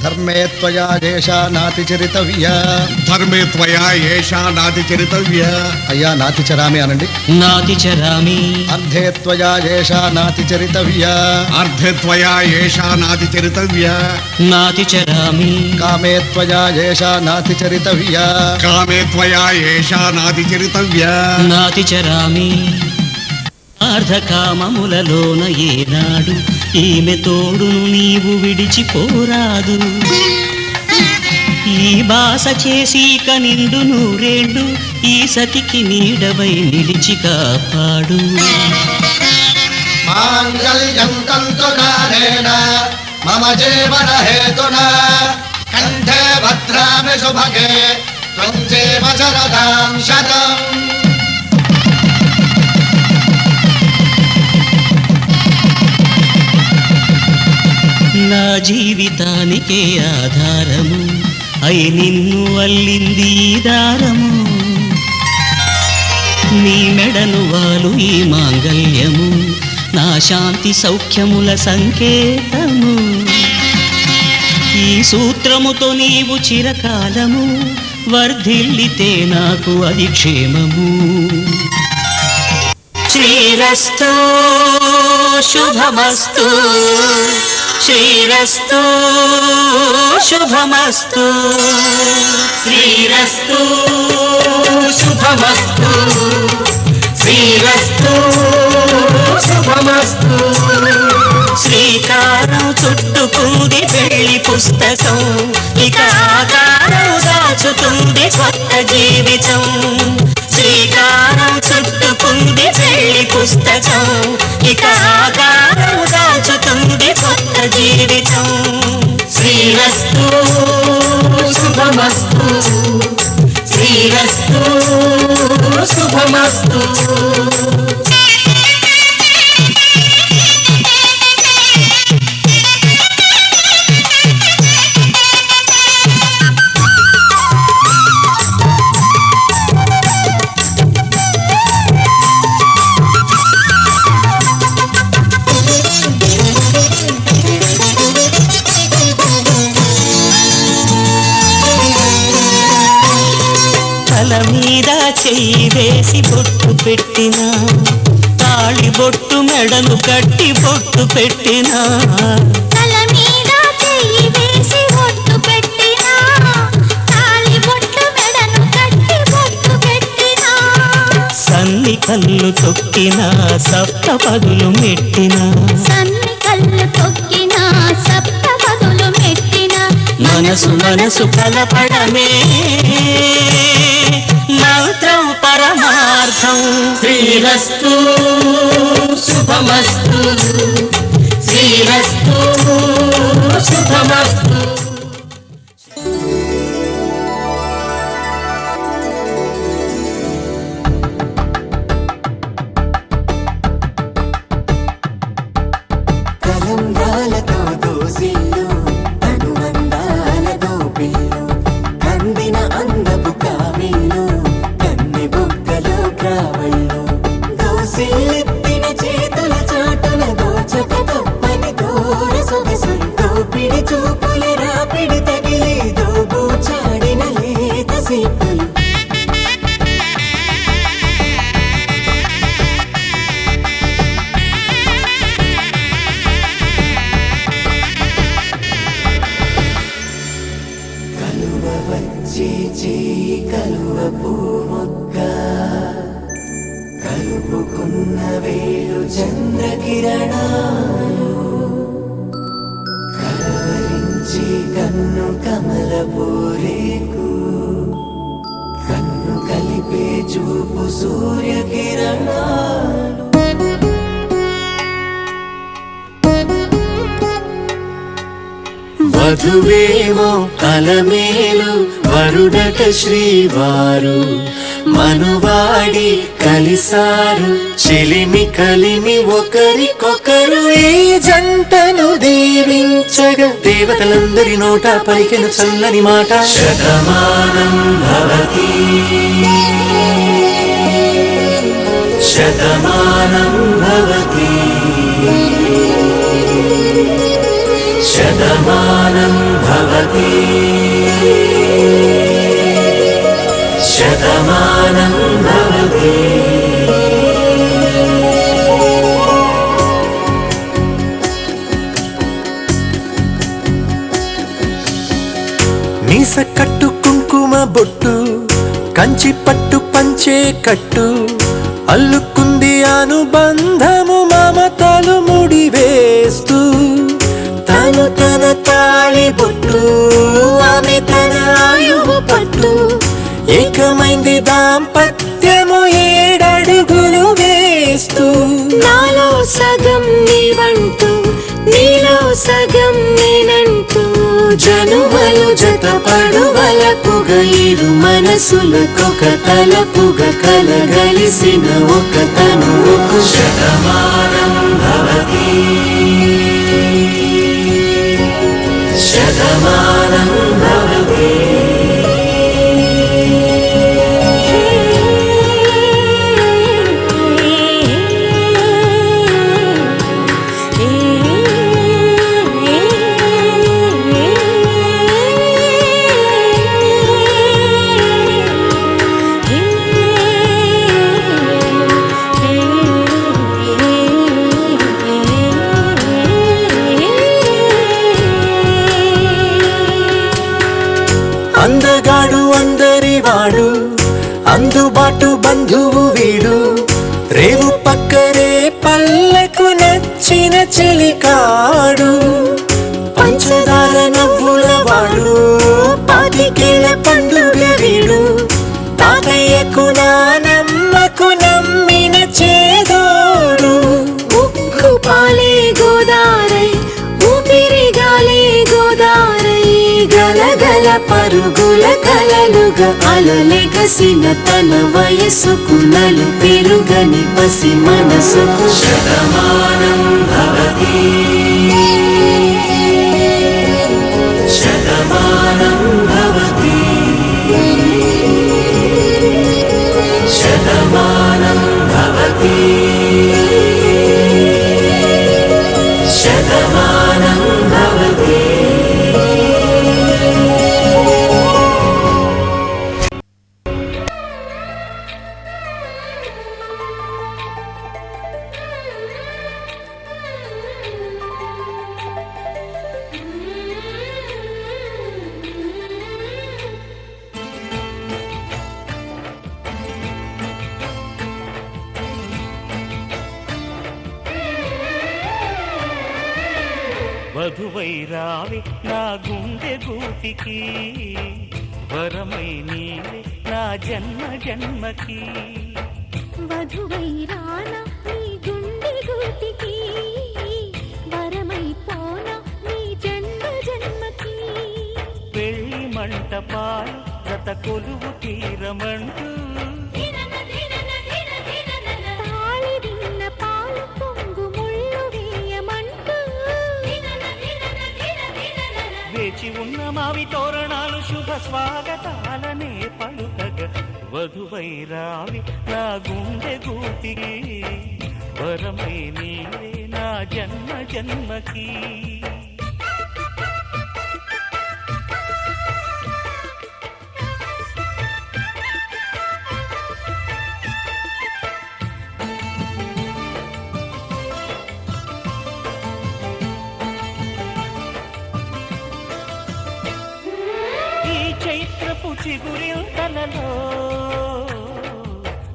Speaker 2: ధర్మే త్వయా ఏషా నాతి చరితవ్య
Speaker 9: ధర్మే త్వయా ఏషా నాతి చరితవ్య
Speaker 2: అయ్యా నాతి చరామి అనండి
Speaker 10: నాతి చరామి
Speaker 2: అర్ధే త్వయా ఏషా నాతి చరితవ్య
Speaker 9: అర్ధే త్వయా ఏషా నాతి చరితవ్య
Speaker 10: నాతి చరామి
Speaker 2: కామే త్వయా ఏషా నాతి చరితవ్య
Speaker 9: కామే త్వయా ఏషా నాతి చరితవ్య
Speaker 10: నాతి చరామి అర్ధకామములలోన ఏనాడు ఈమె తోడును నీవు విడిచిపోరాదు ఈ బాస చేసి నిండు నూరేళ్ళు ఈ సతికి నీడవై నిలిచి కాపాడు
Speaker 2: మాంగళ్యం తంతుకారేణ మమ జీవన హేతునా కంఠే భద్రామి శుభగే త్వం జీవ శరదాం శతం
Speaker 10: నా జీవితానికే ఆధారము అయి నిన్ను అల్లింది ఈ దారము నీ మెడను వాలు ఈ మాంగళ్యము నా శాంతి సౌఖ్యముల సంకేతము ఈ సూత్రముతో నీవు చిరకాలము వర్ధిల్లితే నాకు అది క్షేమము శ్రీరస్తు శుభమస్తు శ్రీరస్తు శుభమస్తు శ్రీరస్తు శుభమస్తు శ్రీరస్తు శుభమస్తు శ్రీకారం చుట్టుకుంది పెళ్లి పుస్తకం ఇక ఆకారం దాచుతుంది కొత్త జీవితం శ్రీకారం చుట్టుకుంది పెళ్లి పుస్తకం ఇక ఆకారం దాచుతుంది కొత్త జీవితం శ్రీరస్తు శుభమస్తు శ్రీ శ్రీరస్తు శుభమస్తు. తల మీద చెయ్యి వేసి బొట్టు పెట్టినా, తాళి బొట్టు మెడను కట్టి బొట్టు పెట్టినా,
Speaker 5: తల మీద చెయ్యి వేసి బొట్టు పెట్టినా, తాళి బొట్టు మెడను కట్టి బొట్టు పెట్టినా,
Speaker 10: సన్ని కళ్ళు తొక్కినా సప్త పదులు మెట్టినా,
Speaker 5: సన్ని కళ్ళు తొక్కినా సప్త పదులు మెట్టినా,
Speaker 10: మనసు మనసు కలపడమే మంత్రం పరమార్థం. శ్రీరస్తు శుభమస్తు, శ్రీరస్తు శుభమస్తు.
Speaker 1: కలంబ్రాలతో దోసిళ్ళు అనుబంధాలతో పిల్లు అందిన అందపు కావిళ్ళు కన్నె బుగ్గలో గ్రావళ్ళు దోసిళ్ళెత్తిన చేతుల చాటున దోచక తప్పని దూర సొగసులు దోపిడి చూపుల రాపిడి తగిలి దోబూచాడిన లేత సీపులు చేయి కలువ పూమొక్క కలుపుకున్న వేలు చంద్రకిరణాలు కలవరించి కన్ను కమల పూరేకు కన్ను కలిపే చూపు సూర్యకిరణాలు వధువేమో అలమేలు వరుడట శ్రీవారు మనువాడి కలిసారు చెలిమి కలిమి ఒకరికొకరు ఈ జంటను దీవించగా దేవతలందరి నోట పలికెను చల్లని మాట శతమానం భవతి శతమానం భవతి శతమానం భవతి శతమానం భవతి. మీస కట్టు కుంకుమ బొట్టు కంచి పట్టు పంచే కట్టు అల్లుకుంది అనుబంధము మమతలు ముడివేస్తూ తను తన తాళి బొట్టు ఆమె తన ఆయువు పట్టు ఏకమైంది దాంపత్యము 7 అడుగులు వేస్తూ
Speaker 6: నాలో సగం నీవంటూ నీలో సగం నేనంటూ
Speaker 1: జనుమలు జతపడువలపుగా ఇరు మనసులకొక తలపుగా కలగలిసిన ఒక తనువుకు శతమానం భవతి శతమానం భవతి. అందగాడు అందరివాడు అందుబాటు బంధువు వీడు రేవు పక్కరే పల్లెకు నచ్చిన చెలికాడు పంచదార నవ్వుల వాడు పాతికేళ్ల పండుగ వీడు తాతయ్యకు నానమ్మకు నమ్మిన చేదోడు
Speaker 6: ఉక్కు పాలే గోదారై ఊపిరి గాలే గోదారై గలగల పరుగుల కలలుగా అలలెగసిన తన వయసుకు నలు పెరుగని పసి మనసుకు శతమానం భవతి శతమానం భవతి శతమానం భవతి శతమానం భవతి.
Speaker 10: వధువై రావి నా గుండె గూటికి వరమై నీవే నా జన్మ జన్మకి
Speaker 5: వధువై రానా నీ గుండె గూటికి వరమై పోనా నీ జన్మ జన్మకి
Speaker 10: పెళ్లి మంటపాలు జత కొలువు తీరమంటూ
Speaker 5: తాళి విన్న పాలు పొంగు ముళ్ళు వేయమంటూ
Speaker 10: వేచి ఉన్న మావి తోరణాలు శుభ స్వాగతాలనే పలుకగ వధువై రావి నా గుండె గూటికి వరమై నీవే నా జన్మ జన్మకి చైత్రపు చిగురింతలలో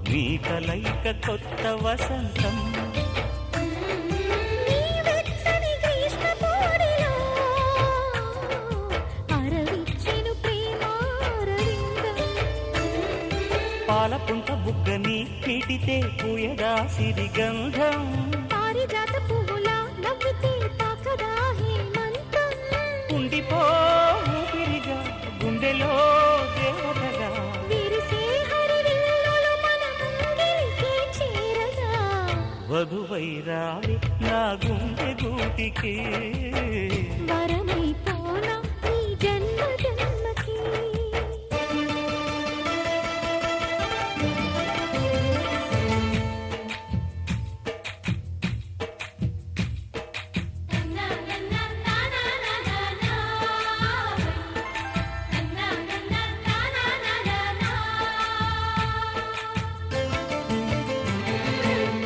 Speaker 10: నీ కలయిక కొత్త వసంతం
Speaker 5: నీ వెచ్చని గ్రీష్మ పోడిలో అరవిచ్చెను ప్రేమారవిందం
Speaker 10: పాలపుంట బుగ్గని పీటితే పూయదా సిరిగంధం
Speaker 5: పారిజాత పువ్వులా నవ్వితే తాకదా హేమంతం
Speaker 10: ఉండిపో ఊపిరిగా గుండెలో దేవతగా
Speaker 5: విరిసే హరివిల్లులు మన ముంగిలికి చేరగా
Speaker 10: వధువై రావి నా గుండె గూటికి
Speaker 5: వరమై పోనా నీ జన్మ జన్మకి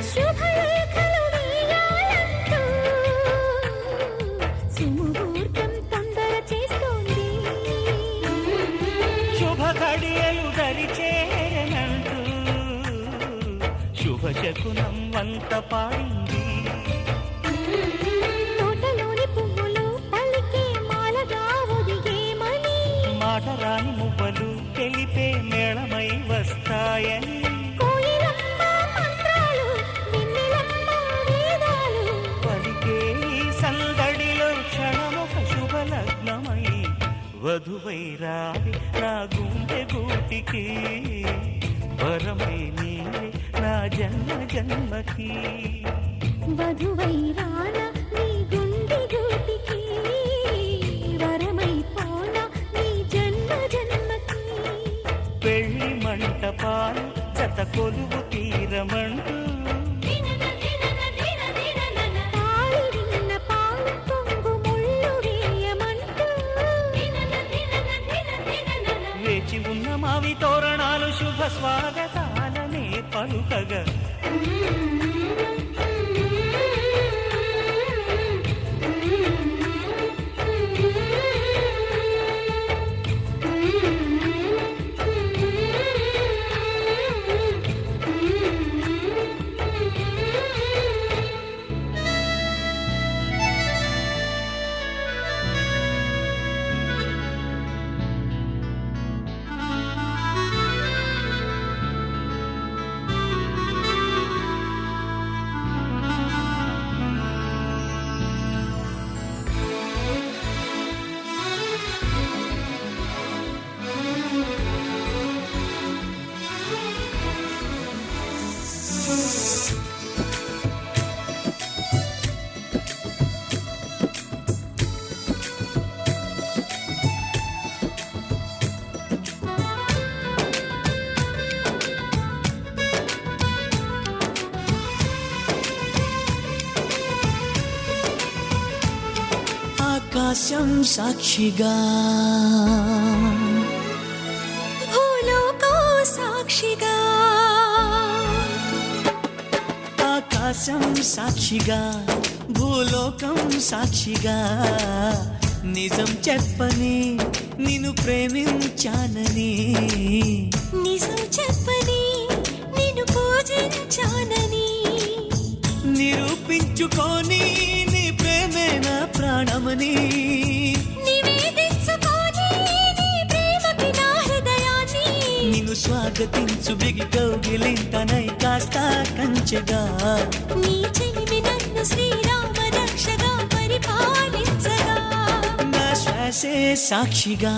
Speaker 5: శుభలేఖలు వేయాలంటూ సుముహూర్తం తొందర చేస్తోంది
Speaker 10: శుభ ఘడియలు దరిచేరనంటూ శుభ శకునం వంత పాడింది
Speaker 5: తోటలోని పువ్వులు పలికే మాలగా ఒదిగేమని
Speaker 10: మాట రాని మువ్వలు తెలిపే మేళమై వస్తాయని
Speaker 5: కోయిలమ్మ మంత్రాలు వెన్నెలమ్మ వేదాలు
Speaker 10: పలికే ఈ సందడిలో క్షణమొక శుభలగ్నమై వధువై రావి నా గుండె గూటికి వరమై నీవే నా జన్మ జన్మకి
Speaker 5: వధువై రానా నీ గుండె గూటికి వరమై పోనా నీ జన్మ జన్మకి
Speaker 10: పెళ్లి మంటపాలు జత కొలువు తీరమంటూ
Speaker 5: తాళి విన్న పాలు పొంగు ముళ్ళు వేయమంటూ
Speaker 10: వేచి ఉన్న మావి తోరణాలు శుభ స్వాగతాలనే పలుకగా
Speaker 1: ఆకాశం సాక్షిగా
Speaker 5: భూలోకం సాక్షిగా
Speaker 1: ఆకాశం సాక్షిగా భూలోకం సాక్షిగా నిజం చెప్పని నిన్ను ప్రేమించానని
Speaker 5: నిజం చెప్పని నిన్ను పూజించానని
Speaker 1: నిరూపించుకొని నీ ప్రేమే నా ప్రాణమని
Speaker 5: నివేదించుకొని నీ ప్రేమకి నా హృదయాన్ని
Speaker 1: నిన్ను స్వాగతించు బిగి కౌగిలింతనై కాస్త కంచెగా
Speaker 5: నీ చెలిమి నన్ను శ్రీరామ రక్షగా పరిపాలించగా
Speaker 1: నా శ్వాసే సాక్షిగా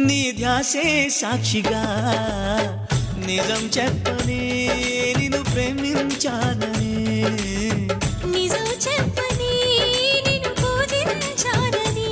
Speaker 1: నీ ధ్యాసే సాక్షిగా నిజం చెప్పని నిన్ను ప్రేమించానని
Speaker 5: నిజం చెప్పని నిన్ను పూజించానని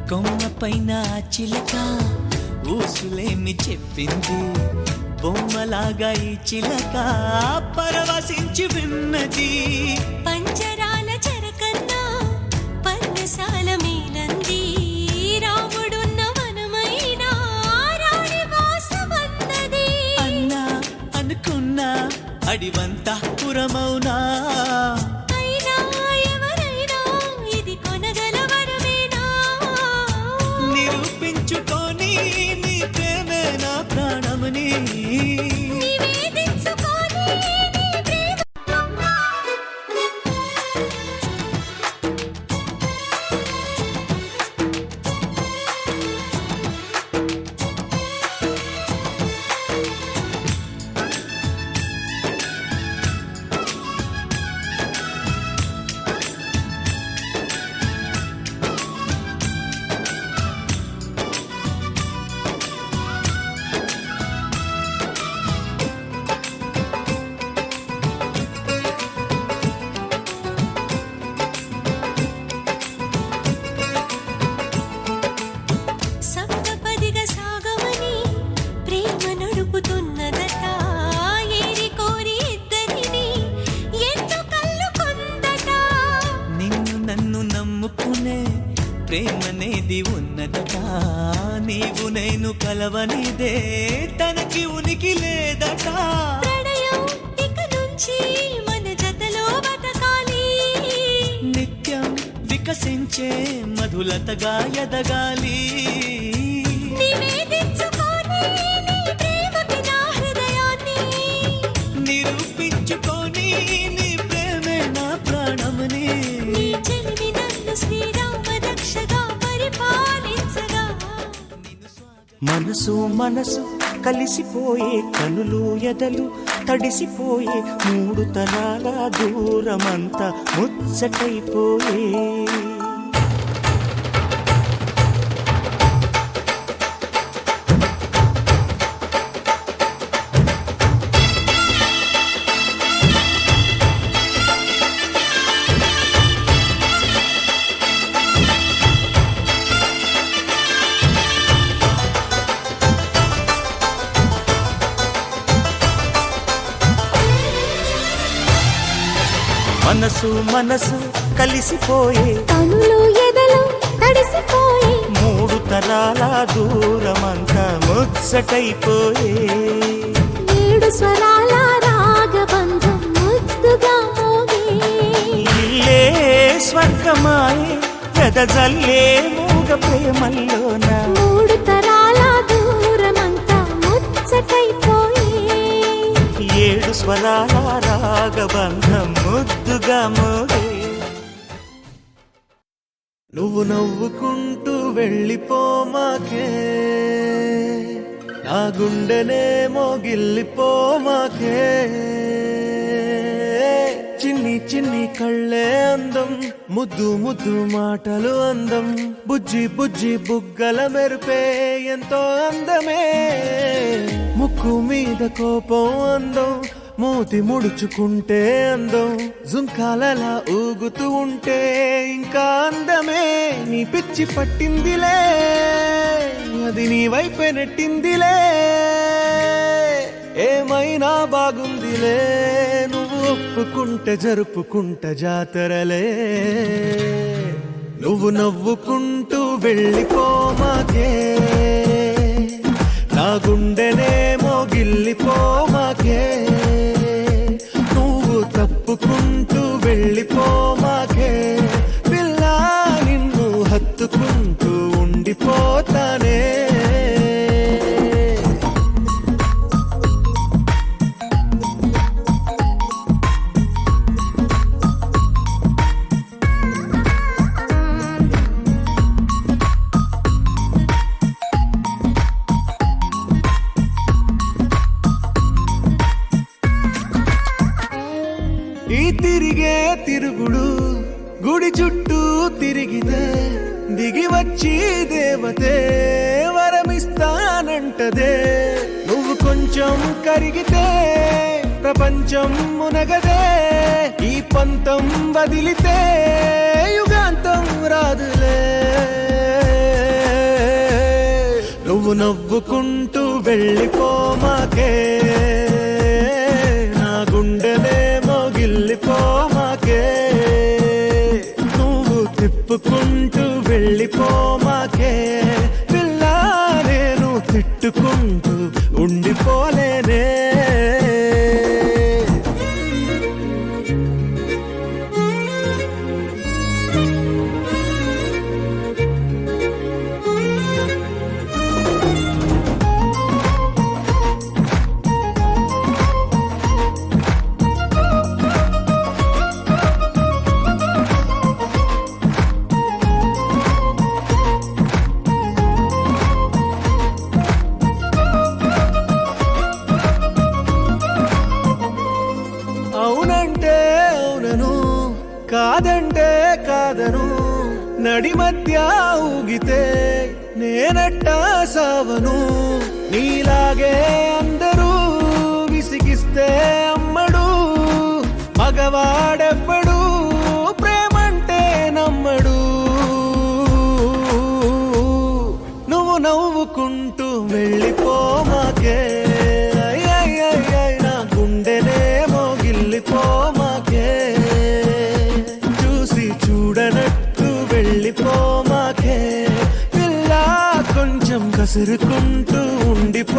Speaker 1: కొమ్మ పైన చిలక ఊసులేమి చెప్పింది బొమ్మలాగా ఈ చిలక పరవశించి విన్నది
Speaker 5: పంజరాల చెరకన్నా పర్ణశాల మేలంది రాముడున్న వనమైనా రాణి వాసమన్నది
Speaker 1: అన్నా అనుకున్నా అడివంతా పురమౌనా
Speaker 5: అయినా ఎవరైనా ఇది కొనగల వరమేనా
Speaker 1: నిరూపించుకొని నీ ప్రేమే నా ప్రాణమని
Speaker 5: నివేదించుకొని నీ ప్రేమ సప్తపదిగా సాగమని ప్రేమ నడుపుతున్నదట ఏరి కోరి ఇద్దరిని ఎన్నో కళ్ళు కొందట
Speaker 1: నిన్ను నన్ను నమ్ముకునే ప్రేమనేది ఉన్నదట నీవు నేను కలవనిదే తనకి ఉనికి లేదట
Speaker 5: ప్రణయం ఇక నుంచి మన జతలో బతకాలి
Speaker 1: నిత్యం వికసించే మధులతగా ఎదగాలి
Speaker 5: నివేదించుకొని నీ ప్రేమకి నా హృదయాన్ని
Speaker 1: నిరూపించుకొని నీ ప్రేమే నా ప్రాణమని
Speaker 5: నీ చెలిమి నన్ను శ్రీరామ రక్షగా పరిపాలించగా
Speaker 11: మనసు మనసు కలిసిపోయే కనులు ఎదలు తడిసిపోయే మూడు తరాల దూరమంతా ముచ్చటైపోయే మనసు మనసు కలిసిపోయే
Speaker 5: కనులు ఎదలు తడిసిపోయి
Speaker 11: మూడు తరాల దూరమంతా ముచ్చటైపోయే
Speaker 5: ఏడు స్వరాల రాగబంధం ముద్దుగా మోగే
Speaker 11: ఇల్లే స్వర్గమాయే వెదజల్లే మూగ ప్రేమల్లోన
Speaker 5: మూడు తరాల దూరమంతా ముచ్చటైపోయి
Speaker 11: ఏడు స్వరాల రాగబంధం ముద్దుగా మోగే
Speaker 2: నువ్వు నవ్వుకుంటూ వెళ్ళిపోమాకే నా గుండెనేమో గిల్లిపోమాకే చిన్ని చిన్ని కళ్ళే అందం ముద్దు ముద్దు మాటలు అందం బుజ్జి బుజ్జి బుగ్గల మెరుపే ఎంతో అందమే ముక్కు మీద కోపం అందం మూతి ముడుచుకుంటే అందం జుంకాలలా ఊగుతూ ఉంటే ఇంకా అందమే నీ పిచ్చి పట్టిందిలే అది నీ వైపే నెట్టిందిలే ఏమైనా బాగుందిలే నువ్వు ఒప్పుకుంటే జరుపుకుంట జాతరలే నువ్వు నవ్వుకుంటూ వెళ్ళిపోమాకే నా గుండెనేమో గిల్లిపోమాకే నువ్వు తప్పుకుంటూ వెళ్ళిపోమాకే పిల్ల నిన్ను హత్తుకుంటూ ఉండిపోతానే ఈ తిరిగే తిరుగుడు గుడి చుట్టూ తిరిగితే దిగి వచ్చి దేవతే వరమిస్తానంటదే నువ్వు కొంచెం కరిగితే ప్రపంచం మునగదే ఈ పంతం వదిలితే యుగాంతం రాదులే నువ్వు నవ్వుకుంటూ వెళ్ళిపోమాకే నా గుండెనేమో గిల్లిపోమాకే నువ్వు తిప్పుకుంటూ వెళ్ళిపోమాకే పిల్ల నేను తిట్టుకుంటూ ఉండిపోలేనే అవునంటే అవునను కాదంటే కాదను నడి మధ్య ఊగితే నేనట్టా సావను నీలాగే అందరూ విసిగిస్తే అమ్మడు మగవాడెవ్వడు ప్రేమంటే నమ్మడు నువ్వు నవ్వుకుంటూ వెళ్ళిపోమాకే నా గుండెనేమో గిల్లిపోమాకే చూసి చూడనట్టు వెళ్ళిపోమాకే పిల్ల కొంచెం కసురుకుంటూ ఉండిపో